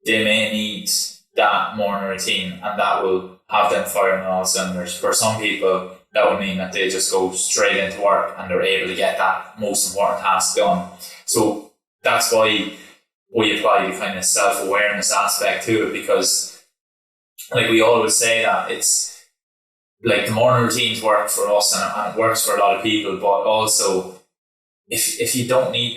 they may need that morning routine, and that will have them firing on all cylinders. For some people, that would mean that they just go straight into work and they're able to get that most important task done. So that's why we apply the kind of self-awareness aspect to it, because like we always say that it's like the morning routines work for us and it works for a lot of people, but also if you don't need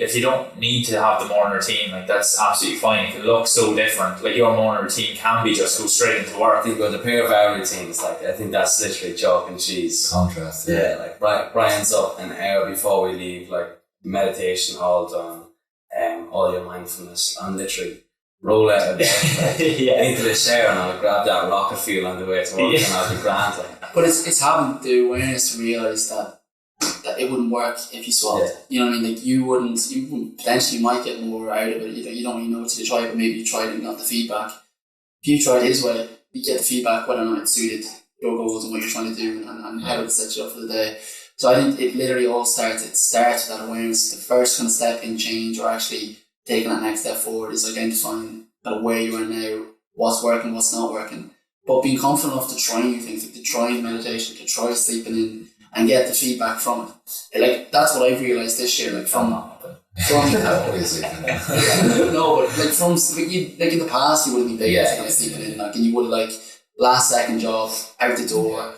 to have the morning routine, like that's absolutely fine. It can look so different. Like your morning routine can be just go straight into work. I think with a pair of our routines, like I think that's literally chalk and cheese. Contrast. Yeah, like Brian's up an hour before we leave, like meditation all done, all your mindfulness, and literally roll out of bed into the shower, and I'll grab that rocket fuel on the way to work, and I'll be grand. Like. But it's having the awareness to realise that it wouldn't work if you swapped. Yeah. You know what I mean? Like you wouldn't potentially might get more out of it. You don't really know until you try it, but maybe you tried it and got the feedback. If you tried his way, you get the feedback whether or not it suited your goals and what you're trying to do and how it sets you up for the day. So I think it literally all starts with that awareness. The first kind of step in change, or actually taking that next step forward, is identifying kind of where you are now, what's working, what's not working. But being confident enough to try new things, like to try meditation, to try sleeping in, and get the feedback from it. Like that's what I've realised this year. Like from no, but like from like in the past, you would have been big sleeping in, like, and you would have like last second job out the door.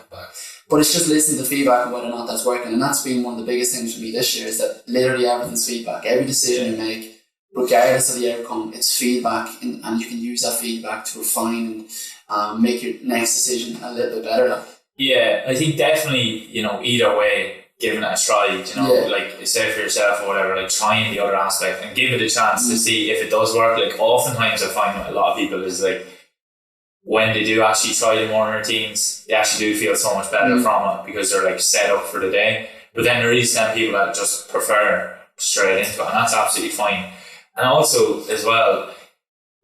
But it's just listening to feedback and whether or not that's working, and that's been one of the biggest things for me this year. Is that literally everything's feedback. Every decision you make, regardless of the outcome, it's feedback, and you can use that feedback to refine and make your next decision a little bit better. Yeah, I think definitely, either way, giving it a try, like say for yourself or whatever, like trying the other aspect and give it a chance to see if it does work. Like oftentimes I find with a lot of people is like when they do actually try the morning routines, they actually do feel so much better from it because they're like set up for the day. But then there is some people that just prefer straight into it, and that's absolutely fine. And also as well,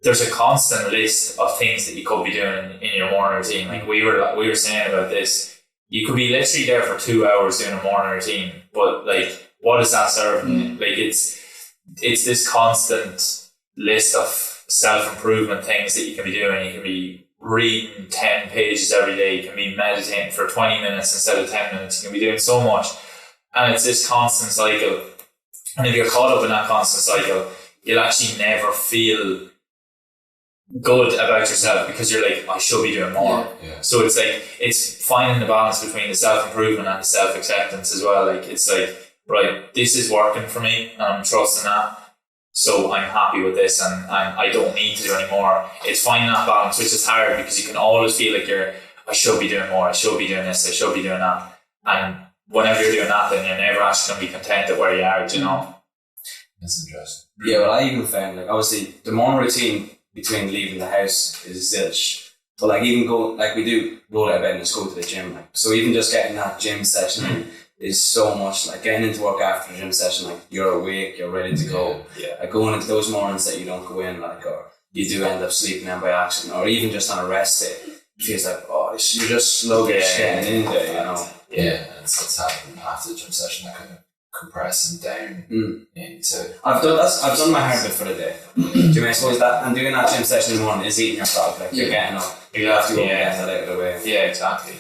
there's a constant list of things that you could be doing in your morning routine. Like we were saying about this, you could be literally there for 2 hours doing a morning routine, but like, what is that serving you? Like, it's this constant list of self-improvement things that you can be doing. You can be reading 10 pages every day. You can be meditating for 20 minutes instead of 10 minutes. You can be doing so much. And it's this constant cycle. And if you're caught up in that constant cycle, you'll actually never feel good about yourself because you're like, I should be doing more. Yeah. So it's like, it's finding the balance between the self-improvement and the self-acceptance as well. Like, it's like, right, this is working for me and I'm trusting that. So I'm happy with this and I don't need to do any more. It's finding that balance, which is hard because you can always feel like I should be doing more, I should be doing this, I should be doing that. And whenever you're doing that, then you're never actually going to be content at where you are, do you know? That's interesting. Yeah, well, I even found, like, obviously, the morning routine between leaving the house is zilch. But, like, even we do roll out of bed and just go to the gym, like, so even just getting that gym session in is so much, like, getting into work after the gym session, like, you're awake, you're ready to go. Yeah. Like, going into those mornings that you don't go in, like, or you do end up sleeping in by accident, or even just on a rest day, it feels like, oh, you're just sluggish getting in there, you know? Yeah, and it's happening after the gym session, that kind of compressing down into. I've done my hard bit for the day. Do you mean, I suppose that, and doing that gym session in the morning is eating your frog, like, you're getting up, you have to go and get that out of the way. Yeah, exactly.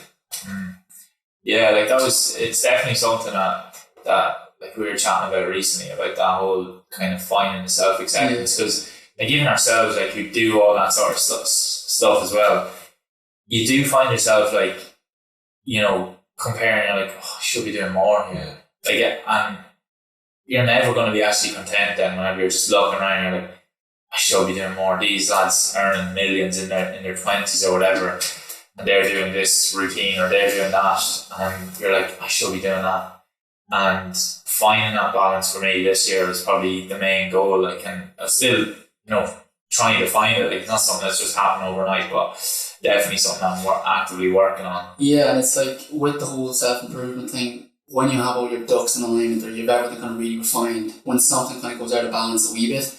Yeah, like it's definitely something that like we were chatting about recently, about that whole kind of finding the self-acceptance, because like even ourselves, like who do all that sort of stuff as well, you do find yourself like, you know, comparing, you're like, oh, I should be doing more here. Like, and you're never going to be actually content then whenever you're just looking around, you're like, I should be doing more. These lads earning millions in their 20s or whatever, and they're doing this routine or they're doing that, and you're like, I should be doing that. And finding that balance for me this year is probably the main goal. Like, and I'm still, you know, trying to find it. Like, it's not something that's just happened overnight, but definitely something I'm actively working on. Yeah, and it's like with the whole self-improvement thing, when you have all your ducks in alignment or you have everything kind of really refined, when something kind of goes out of balance a wee bit,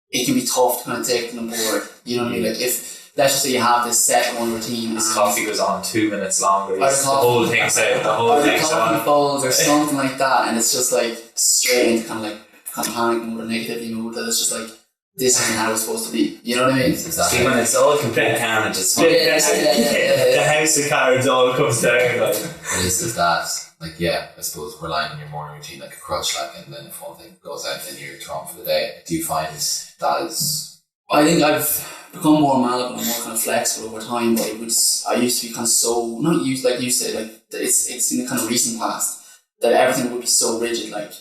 it can be tough to kind of take them on board. You know what I mean? Like, if let's just say you have this set one routine. This coffee goes on 2 minutes longer. Or The whole thing's out. The whole thing's coffee on. falls or something like that, and it's just like straight into kind of panic mode or negativity mode. That it's just like, this isn't how it's supposed to be. You know what I mean? See, when it's all complete carnage, it's fun. The house of cards all comes down. Like. It is that, like, yeah, I suppose relying on your morning routine like a crutch, like, and then if one thing goes out, then you're thrown for the day. Do you find that is? I think I've become more malleable and more kind of flexible over time, but I used to be kind of so, not used, like you said, like, it's in the kind of recent past that everything would be so rigid, like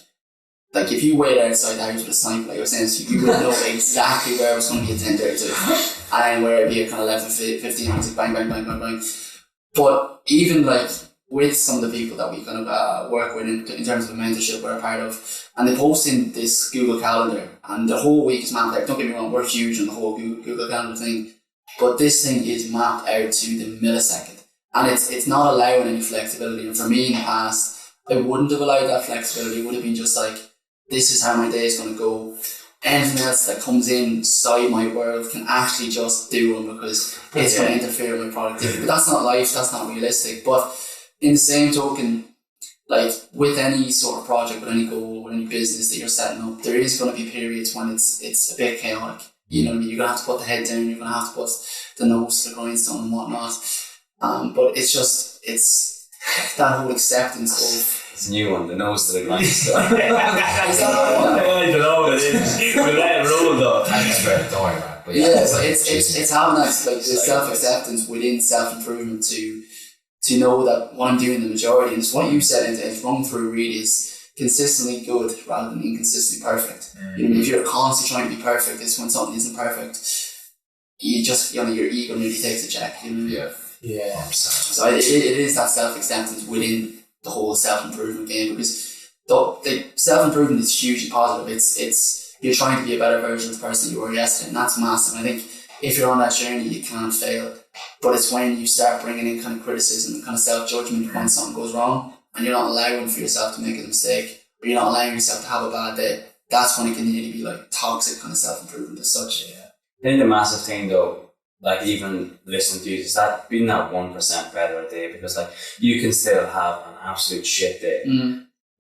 if you wait outside the house with a sniper, like I was saying, so you would know exactly where it was going to be at 10:32 and where it'd be at kind of 11:15, like bang, bang, bang, bang, bang. But even like with some of the people that we kind of work with in terms of the mentorship we're a part of, and they post in this Google Calendar and the whole week is mapped out. Don't get me wrong, we're huge on the whole Google Calendar thing, but this thing is mapped out to the millisecond, and it's not allowing any flexibility. And for me in the past, I wouldn't have allowed that flexibility. It would have been just like, this is how my day is going to go. Anything else that comes inside my world can actually just do them because it's going to interfere with my productivity. But that's not life, that's not realistic. But in the same token, like with any sort of project, with any goal, with any business that you're setting up, there is going to be periods when it's a bit chaotic. You know what I mean? You're going to have to put the head down, you're going to have to put the nose to the grindstone and whatnot. But it's that whole acceptance of... It's a new one, the nose to the grindstone. I don't know, it is. We'll let it roll though. Don't worry about it. But it's having that, like, the self-acceptance within self-improvement to know that what I'm doing the majority, and it's what you said, it's run through really is consistently good rather than inconsistently perfect. You know, if you're constantly trying to be perfect, it's when something isn't perfect, you just, you know, your ego really takes a check. You know? Yeah. So it is that self-acceptance within the whole self-improvement game, because the self-improvement is hugely positive. It's you're trying to be a better version of the person you were yesterday, and that's massive. I think if you're on that journey, you can't fail. But it's when you start bringing in kind of criticism and kind of self-judgment when something goes wrong, and you're not allowing for yourself to make a mistake, or you're not allowing yourself to have a bad day, that's when it can nearly be like toxic kind of self-improvement as such. I think the massive thing though like even listening to you, has that been that 1% better a day? Because like you can still have an absolute shit day,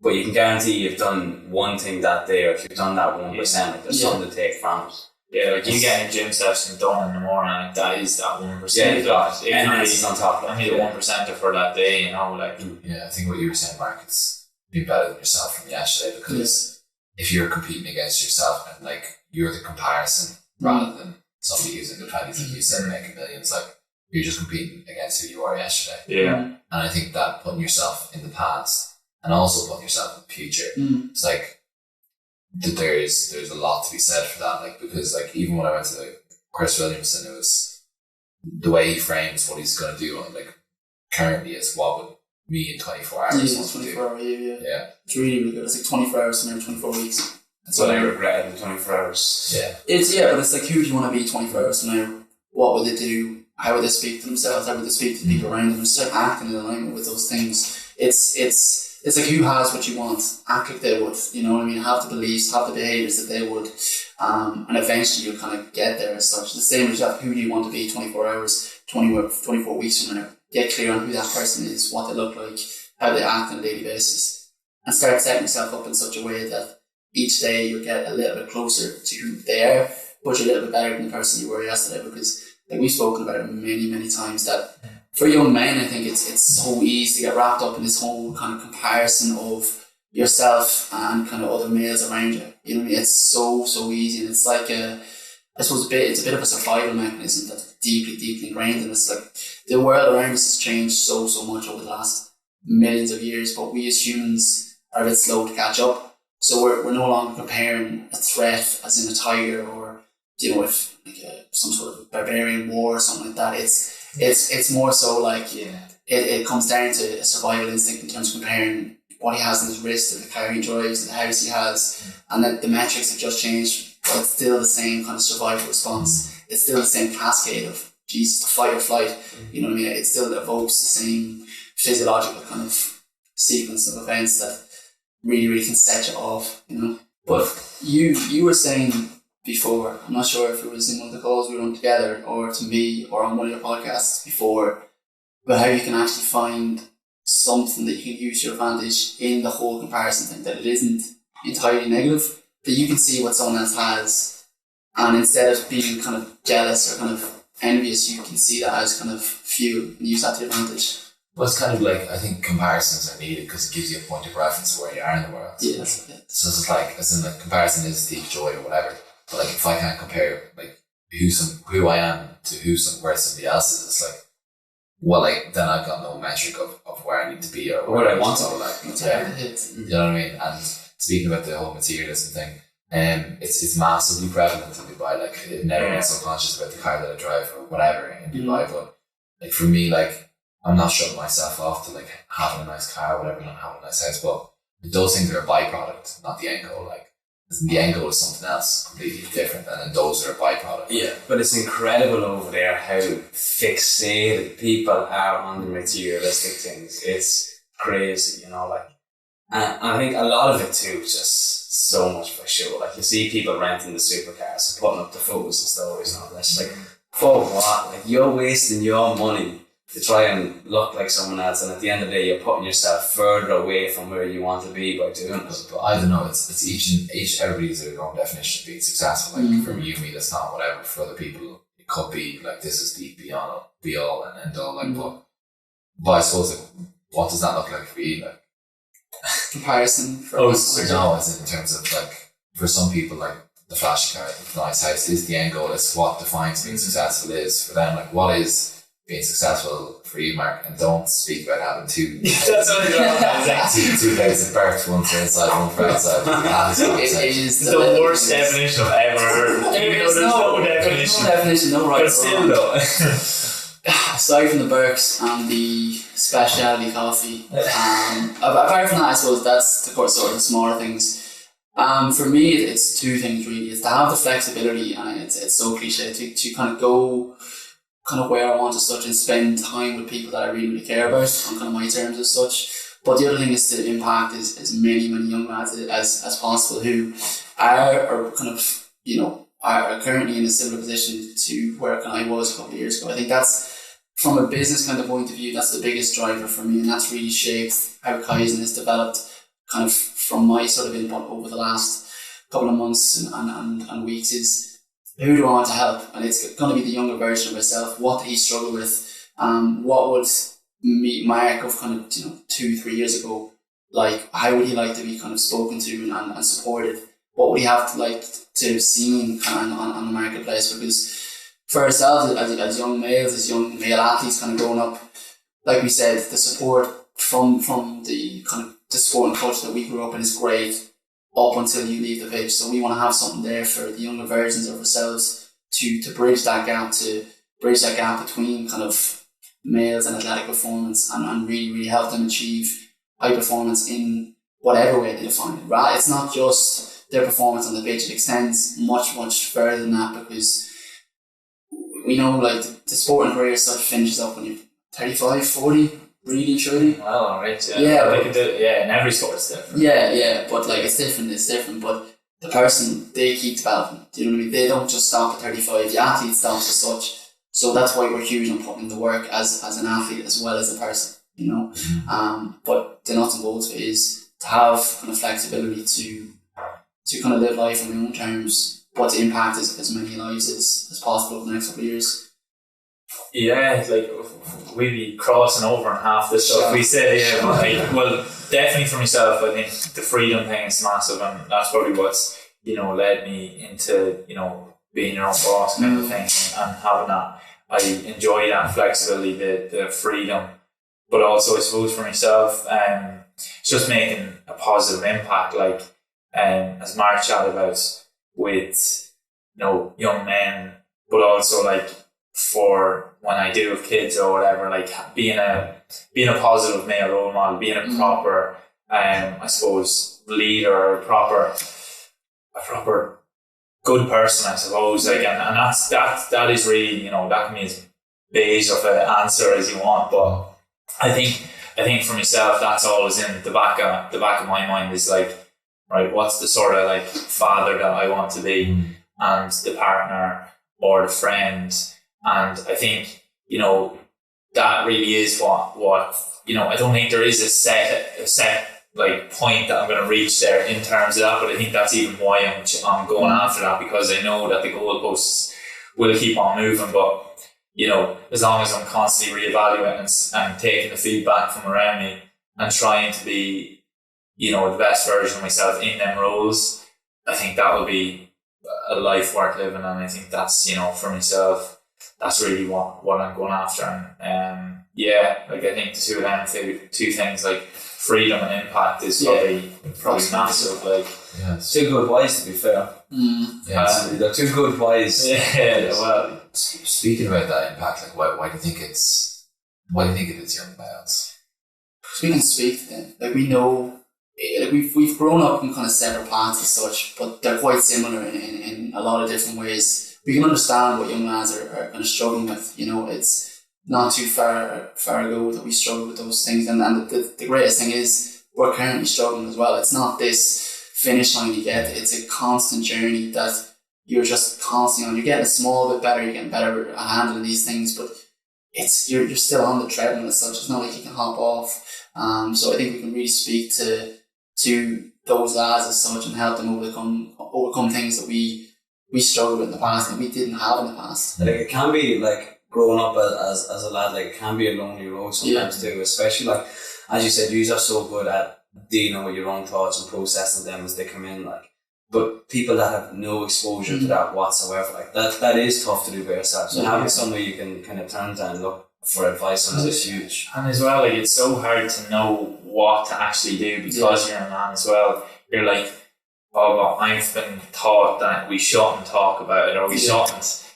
but you can guarantee you've done one thing that day, or if you've done that 1%, like there's something to take from it. Yeah, like you getting gym session done in the morning, like that is that 1%. Yeah, It and can it's be on top of only the 1% for that day, you know, like. Yeah, I think what you were saying, Mark, it's be better than yourself from yesterday, because if you're competing against yourself and like you're the comparison rather than somebody who's in the 20s, like you said, making millions, like you're just competing against who you are yesterday. Yeah. And I think that putting yourself in the past and also putting yourself in the future, it's like there's a lot to be said for that. Like, because like even when I went to like Chris Williamson, it was the way he frames what he's going to do, like currently is what would me in 24 hours. Yeah, it's 24 hours. Yeah. It's really, really good. It's like 24 hours and every 24 weeks. That's what I regretted in 24 hours. Yeah. But it's like, who do you want to be 24 hours from now? What would they do? How would they speak to themselves? How would they speak to the people around them? Just start acting in alignment with those things. It's like, who has what you want? Act like they would. You know what I mean? Have the beliefs, have the behaviours that they would. And eventually you'll kind of get there as such. The same as that, who do you want to be 24 hours, 24 weeks from now? Get clear on who that person is, what they look like, how they act on a daily basis. And start setting yourself up in such a way that each day you'll get a little bit closer to who they are, but you're a little bit better than the person you were yesterday. Because like we've spoken about it many, many times, that for young men, I think it's so easy to get wrapped up in this whole kind of comparison of yourself and kind of other males around you. You know what I mean? It's so easy, and it's like I suppose it's a bit of a survival mechanism that's deeply ingrained in us. Like the world around us has changed so much over the last millions of years, but we as humans are a bit slow to catch up. So we're no longer comparing a threat as in a tiger, or you know, if like some sort of barbarian war or something like that. It's more so like it comes down to a survival instinct in terms of comparing what he has in his wrist and the car he drives and the house he has, and that the metrics have just changed, but it's still the same kind of survival response. It's still the same cascade of Jesus, the fight or flight. You know what I mean? It still evokes the same physiological kind of sequence of events that really can set you off, you know. But you were saying before, I'm not sure if it was in one of the calls we were on together or to me or on one of your podcasts before, but how you can actually find something that you can use to your advantage in the whole comparison thing, that it isn't entirely negative, that you can see what someone else has, and instead of being kind of jealous or kind of envious, you can see that as kind of fuel and use that to your advantage. Well, it's kind of like, I think comparisons are needed because it gives you a point of reference of where you are in the world. Yeah, that's it. So it's like, as in like comparison is the joy or whatever. But like if I can't compare like who I am to where somebody else is, it's like, well, like then I've got no metric of where I need to be or where I want to be. be. You know what I mean? And speaking about the whole materialism thing, it's massively prevalent in Dubai. Like it never gets so conscious about the car that I drive or whatever in Dubai. But like for me, like I'm not shutting myself off to like having a nice car or whatever, not having a nice house, but those things are a byproduct, not the end goal. Like the end goal is something else completely different, and then those are a byproduct. Yeah, but it's incredible over there how fixated people are on the materialistic things. It's crazy, you know, like, and I think a lot of it too is just so much for show. Like you see people renting the supercars and putting up the photos and stories and all that. It's like, for what? Like you're wasting your money to try and look like someone else, and at the end of the day you're putting yourself further away from where you want to be by doing it. But I don't know, it's each everybody's their own definition of being successful. Like for you, me, that's not whatever. For other people it could be like this is the be all and end all. Like but I suppose like, what does that look like for you? Like Comparison for no, as in terms of like for some people like the flashy car, the nice house is the end goal. It's what defines being successful is for them. Like what is being successful for you, Mark? And don't speak about having two That's what two places of birth, one for inside, one for outside. It is the worst definition I've ever heard. There's no definition. No definition, no right. But still though. Aside from the Burks and the specialty coffee, apart from that, I suppose that's the sort of the smaller things. For me, it's two things really. It's to have the flexibility, and it's so cliche to kind of go kind of where I want as such and spend time with people that I really care about on kind of my terms as such. But the other thing is to impact as many young lads as possible who are kind of, you know, are currently in a similar position to where I was a couple of years ago. I think that's, from a business kind of point of view, that's the biggest driver for me, and that's really shaped how Kaizen has developed kind of from my sort of input over the last couple of months and weeks, is who do I want to help? And it's going to be the younger version of myself. What did he struggle with? What would Mark of kind of 2-3 years ago, like, how would he like to be kind of spoken to and supported? What would he have to like to have seen kind of on the marketplace? Because for ourselves as young males, as young male athletes kind of growing up, like we said, the support from the kind of the sport and culture that we grew up in is great up until you leave the pitch. So we want to have something there for the younger versions of ourselves to bridge that gap between kind of males and athletic performance, and really, really help them achieve high performance in whatever way they define it. Right? It's not just their performance on the pitch, it extends much, much further than that, because we know like the sporting career sort of finishes up when you're 35, 40, really, truly. Well, alright, yeah. Yeah, They can do, yeah, in every sport it's different. Yeah, but like it's different, but the person, they keep developing. Do you know what I mean? They don't just stop at 35, the athlete stops as such. So that's why we're huge on putting in the work as an athlete as well as a person, But the nuts and bolts of it is to have kind of flexibility to kind of live life on your own terms, but to impact as many lives as possible over the next couple of years. Yeah, like we'd be crossing over on half the stuff we say. Yeah, but well, definitely for myself, I think the freedom thing is massive, and that's probably what's led me into being your own boss kind of thing, and having that. I enjoy that flexibility, the freedom, but also I suppose for myself, it's just making a positive impact. Like as Mark chatted about with young men, but also like for when I do have kids or whatever, like being a positive male role model, being a proper I suppose leader, a proper good person, I suppose, like, and that is really, that can be as beige of an answer as you want, but I think for myself, that's always in the back of my mind, is like, right, what's the sort of like father that I want to be, and the partner or the friend. And I think that really is what I don't think there is a set like point that I'm going to reach there in terms of that, but I think that's even why I'm going after that, because I know that the goalposts will keep on moving, but as long as I'm constantly reevaluating and taking the feedback from around me and trying to be the best version of myself in them roles, I think that will be a life worth living. And I think that's for myself, that's really what I'm going after. And like I think the two of them, two things, like freedom and impact, is probably massive. Like, two good whys, to be fair. They're two good whys. Yeah, well, speaking about that impact, like why do you think it is young males? We can speak to them. Like, we know, like we've grown up in kind of separate paths as such, but they're quite similar in a lot of different ways. We can understand what young lads are kind of struggling with. It's not too far ago that we struggled with those things, and the greatest thing is we're currently struggling as well. It's not this finish line you get, it's a constant journey that you're just constantly on. You're getting a small bit better, you're getting better at handling these things, but you're still on the treadmill as such. It's not like you can hop off. So I think we can really speak to those lads as such and help them overcome things that we struggled with in the past and we didn't have in the past. Like, it can be like growing up as a lad, like, it can be a lonely road sometimes too, especially like, as you said, you are so good at dealing with your own thoughts and processing them as they come in, like, but people that have no exposure to that whatsoever, like, that is tough to do by yourself. So having somewhere you can kind of turn to and look for advice on is huge. And as well, like, it's so hard to know what to actually do because you're a man as well. You're like, I've been taught that we shouldn't talk about it, or we shouldn't,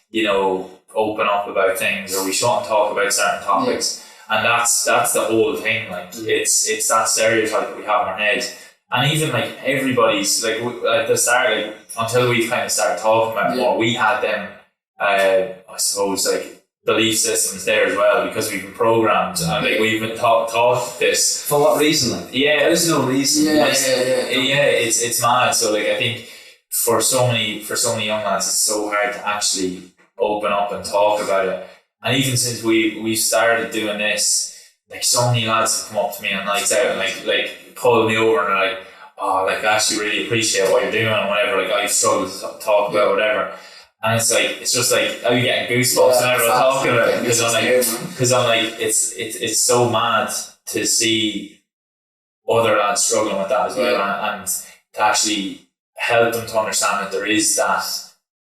open up about things, or we shouldn't talk about certain topics. And that's the whole thing. Like, it's that stereotype that we have in our head. And even like everybody's like at the start, like, until we kind of started talking about it more, we had them, I suppose, like, belief systems there as well, because we've been programmed and like we've been taught this. For what reason? Like, there's no reason. It's mad. So like, I think for so many young lads, it's so hard to actually open up and talk about it. And even since we started doing this, like so many lads have come up to me on nights out and like pull me over and they're like, oh, like I actually really appreciate what you're doing and whatever. Like I've struggled to talk about whatever. And it's just like I'm getting goosebumps whenever I'm talking about it because I'm like it's so mad to see other lads struggling with that as well, and to actually help them to understand that there is that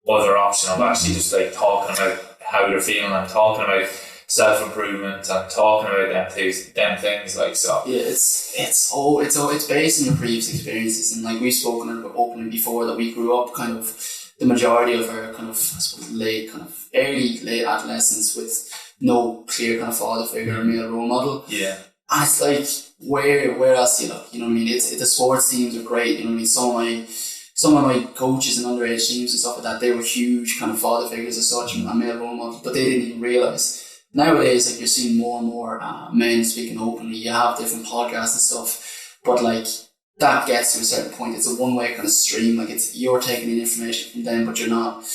other option of actually just like talking about how they're feeling and talking about self-improvement and talking about them things like so. Yeah, it's based on your previous experiences, and like we've spoken about openly before that we grew up kind of the majority of our kind of, I suppose, late adolescence with no clear kind of father figure or male role model. Yeah. And it's like where else do you look? You know what I mean? The sports teams are great, you know what I mean? Some of my coaches in underage teams and stuff like that, they were huge kind of father figures as such and male role models, but they didn't even realise. Nowadays, like you're seeing more and more men speaking openly. You have different podcasts and stuff, but like that gets to a certain point. It's a one-way kind of stream. Like you're taking in information from them, but you're not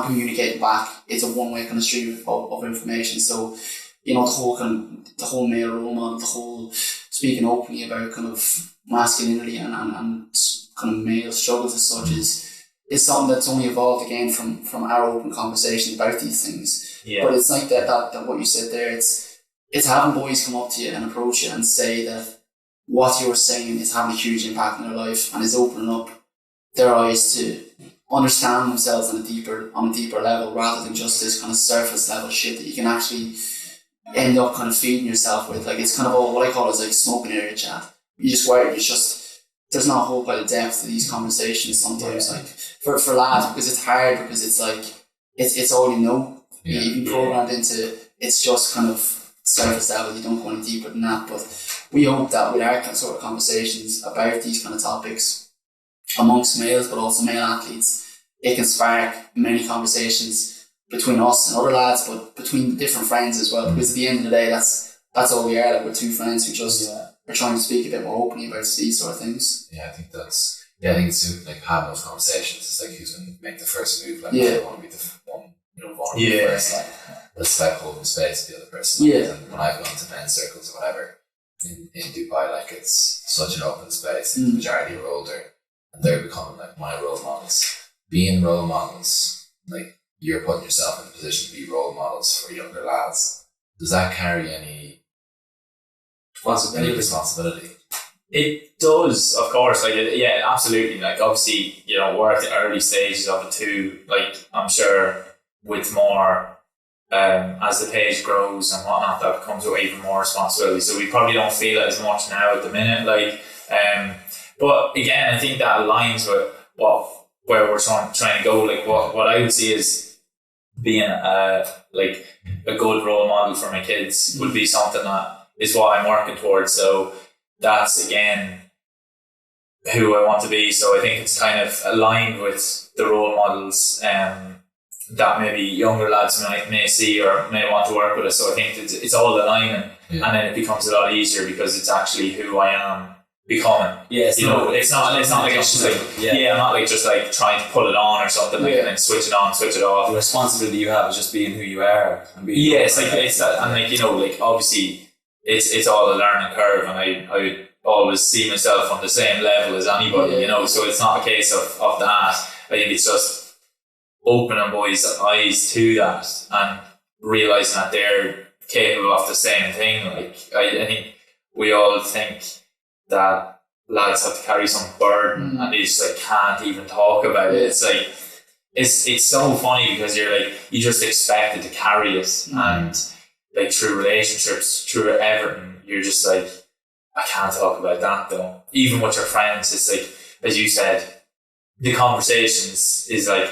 communicating back. It's a one-way kind of stream of information. So, you know, the whole male role model, the whole speaking openly about kind of masculinity and kind of male struggles as such is something that's only evolved again from our open conversation about these things. Yeah. But it's like that what you said there, it's having boys come up to you and approach you and say that what you're saying is having a huge impact on their life and is opening up their eyes to understand themselves on a deeper level rather than just this kind of surface level shit that you can actually end up kind of feeding yourself with. Like it's kind of all what I call is like smoking area chat. There's not a whole pile of depth to these conversations sometimes. Like for lads, because it's hard, because it's like it's all you know. Yeah. You've been programmed into it's just kind of surface level. You don't go any deeper than that. But we hope that with our sort of conversations about these kind of topics amongst males, but also male athletes, it can spark many conversations between us and other lads, but between different friends as well. Because at the end of the day, that's all we are. Like we're two friends who just are trying to speak a bit more openly about these sort of things. Yeah, I think it's like having those conversations. It's like who's going to make the first move. Like I want to be the one, vulnerable first. Like let's like holding space for the other person. Yeah. And when I've gone to men's circles or whatever in Dubai, like it's such an open space. The majority are older, and they're becoming like my role models. Being role models, like you're putting yourself in a position to be role models for younger lads. Does that carry any responsibility? It does, of course. Like, yeah, absolutely. Like, obviously, we're at the early stages of it too. Like, I'm sure with more, as the page grows and whatnot, that comes with even more responsibility. So we probably don't feel it as much now at the minute. Like, but again, I think that aligns with where we're trying to go. Like, what I would see is being like a good role model for my kids would be something that is what I'm working towards. So that's again who I want to be. So I think it's kind of aligned with the role models that maybe younger lads may see or may want to work with us. So I think it's all aligning, and then it becomes a lot easier because it's actually who I am becoming. Yeah, it's not like it's just like I'm not like just like trying to pull it on or something like and then switch it on, switch it off. The responsibility you have is just being who you are and being it's that, and like obviously it's all a learning curve, and I always see myself on the same level as anybody, so it's not a case of that. I think it's just opening boys' eyes to that and realising that they're capable of the same thing. Like I think we all think that lads have to carry some burden and they just like can't even talk about it. It's like it's so funny because you're like you just expected to carry it, and like through relationships, through everything, you're just like, I can't talk about that though. Even with your friends, it's like, as you said, the conversations is like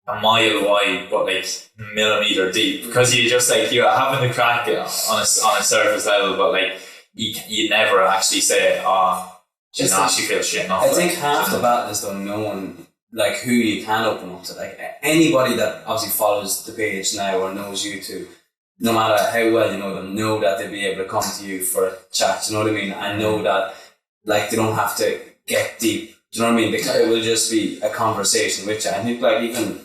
a mile wide but like millimeter deep, because you just like you're having the crack on a surface level, but like you never actually say, she feels shit enough. I think half the battle is though knowing like who you can open up to. Like anybody that obviously follows the page now or knows you too, no matter how well you know them, know that they'll be able to come to you for a chat, you know what I mean? I know that like they don't have to get deep Do you know what I mean? It will just be a conversation with you. I think like even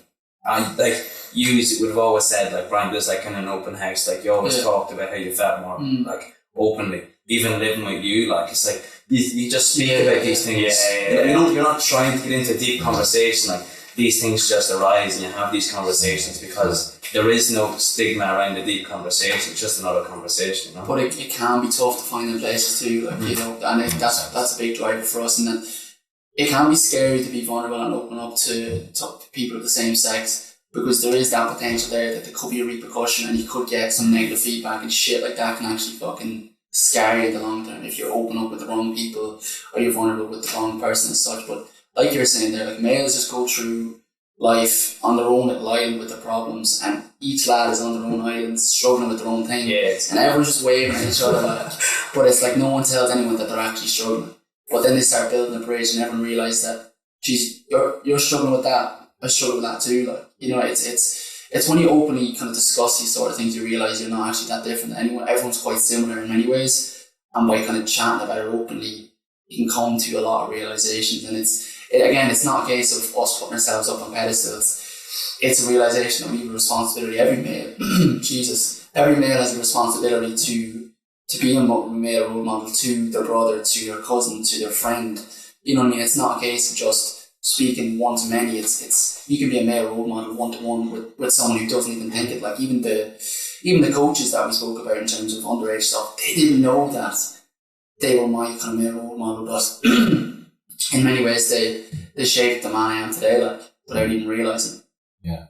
you would have always said like, Brian, there's like kind of an open house. Like you always talked about how you felt more like openly. Even living with you, like it's like you just speak about these things. You're not trying to get into a deep conversation. Like these things just arise and you have these conversations because there is no stigma around a deep conversation. It's just another conversation, you know? But it can be tough to find in places too, like, you know, and that's a big driver for us. And then it can be scary to be vulnerable and open up to people of the same sex, because there is that potential there that there could be a repercussion and you could get some negative feedback, and shit like that can actually fucking scare you in the long term if you're open up with the wrong people or you're vulnerable with the wrong person and such. But like you're saying there, like males just go through life on their own little island with their problems, and each lad is on their own island struggling with their own thing, and everyone's just waving at each other like, but it's like no one tells anyone that they're actually struggling. But then they start building a bridge and everyone realises that, geez, you're struggling with that, I struggle with that too. Like, you know, it's when you openly kind of discuss these sort of things, you realise you're not actually that different to anyone. Everyone's quite similar in many ways, and by kind of chatting about it openly, you can come to a lot of realisations. And it's not a case of us putting ourselves up on pedestals. It's a realisation that we have a responsibility. Every male, every male has a responsibility to be a male role model to their brother, to their cousin, to their friend. You know what I mean? It's not a case of just speaking one to many. It's you can be a male role model one to one with someone who doesn't even think it. Like even the coaches that we spoke about in terms of underage stuff, they didn't know that they were my kind of male role model, but in many ways they shaped the man I am today, like, without even realising. Yeah.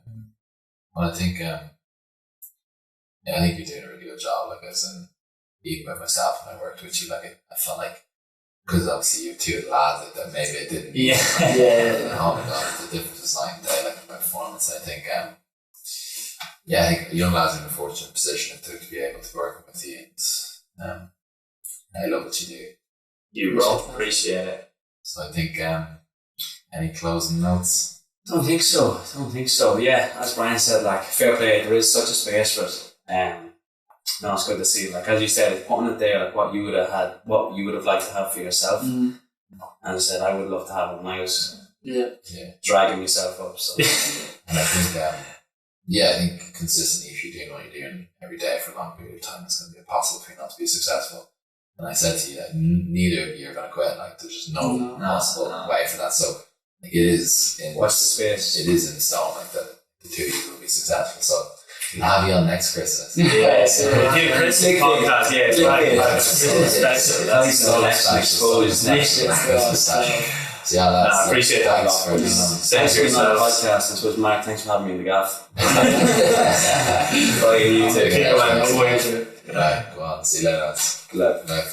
Well, I think I think you're doing a really good job. Like, as in, even with myself when I worked with you, like I felt like, because obviously you're two lads that maybe I didn't. Oh my god, the difference was night and day, like my performance. I think I think young lads are in a fortunate position to be able to work with you, and I love what you do. You both appreciate it. So I think any closing notes? Don't think so. Yeah, as Brian said, like, fair play, there is such a space for it. No, it's good to see. Like, as you said, it's putting it there, like what you would have liked to have for yourself. And I said, I would love to have it when I was dragging myself up. So. And I think, I think consistently, if you're doing what you're doing every day for a long period of time, it's going to be impossible for you not to be successful. And I said to you that neither of you are going to quit. Like, there's just no possible way for that. So, like, it is in watch the space. It is in stone. Like, that the two of you will be successful. So, we'll have you on next Christmas. Yes, Christmas podcast. Yeah, it's right. So yeah, that's, I appreciate that. Thanks for being on. Thanks for being on the podcast. I suppose, Mark, thanks for having me in the gaff. Right, go on. See you later. Good luck. Bye.